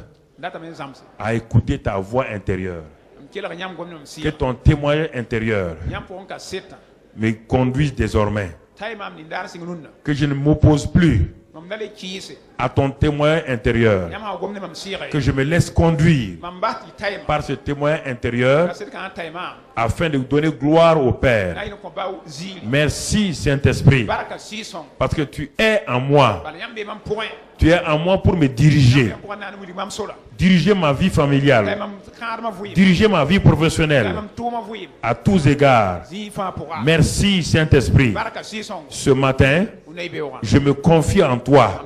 à écouter ta voix intérieure. Que ton témoignage intérieur me conduise désormais. Que je ne m'oppose plus à ton témoin intérieur, que je me laisse conduire par ce témoin intérieur afin de donner gloire au Père. Merci Saint-Esprit, parce que tu es en moi. Tu es en moi pour me diriger. Diriger ma vie familiale. Diriger ma vie professionnelle. À tous égards. Merci Saint-Esprit. Ce matin, je me confie en toi.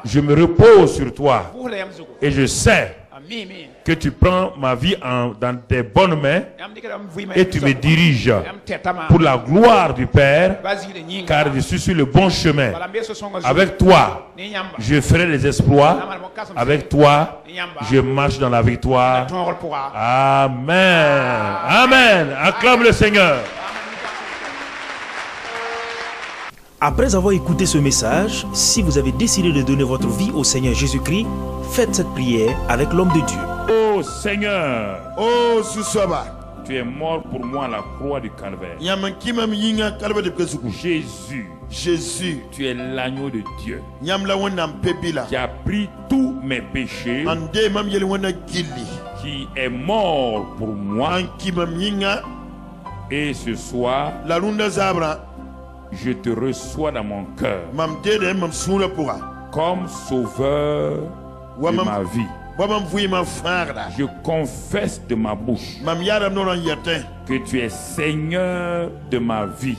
Je me repose sur toi. Et je sais que tu prends ma vie dans tes bonnes mains et tu me diriges pour la gloire du Père, car je suis sur le bon chemin. Avec toi, je ferai des exploits. Avec toi, je marche dans la victoire. Amen. Amen. Acclame le Seigneur. Après avoir écouté ce message, si vous avez décidé de donner votre vie au Seigneur Jésus-Christ, faites cette prière avec l'homme de Dieu. Oh Seigneur, oh Susaba, tu es mort pour moi à la croix du Calvaire. Jésus, tu es l'agneau de Dieu qui a pris tous mes péchés, qui est mort pour moi. Et ce soir, je te reçois dans mon cœur comme sauveur de ma vie. Je confesse de ma bouche que tu es Seigneur de ma vie.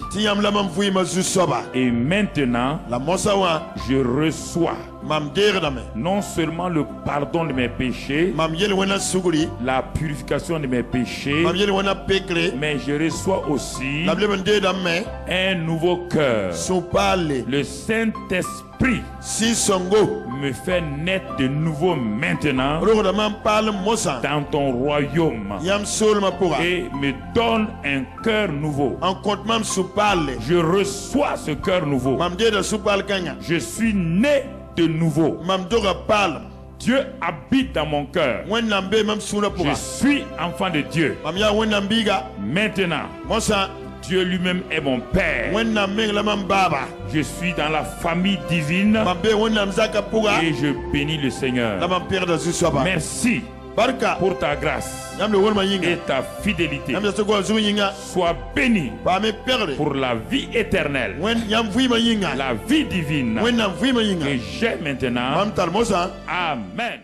Et maintenant, je reçois non seulement le pardon de mes péchés, la purification de mes péchés, mais je reçois aussi un nouveau cœur. Le Saint-Esprit me fait naître de nouveau maintenant dans ton royaume et me donne un cœur nouveau. Je reçois ce cœur nouveau. Je suis né de nouveau. Dieu habite dans mon cœur. Je suis enfant de Dieu. Maintenant, Dieu lui-même est mon Père. Je suis dans la famille divine et je bénis le Seigneur. Merci pour ta grâce et ta fidélité. Sois béni pour la vie éternelle, la vie divine que j'ai maintenant. Amen.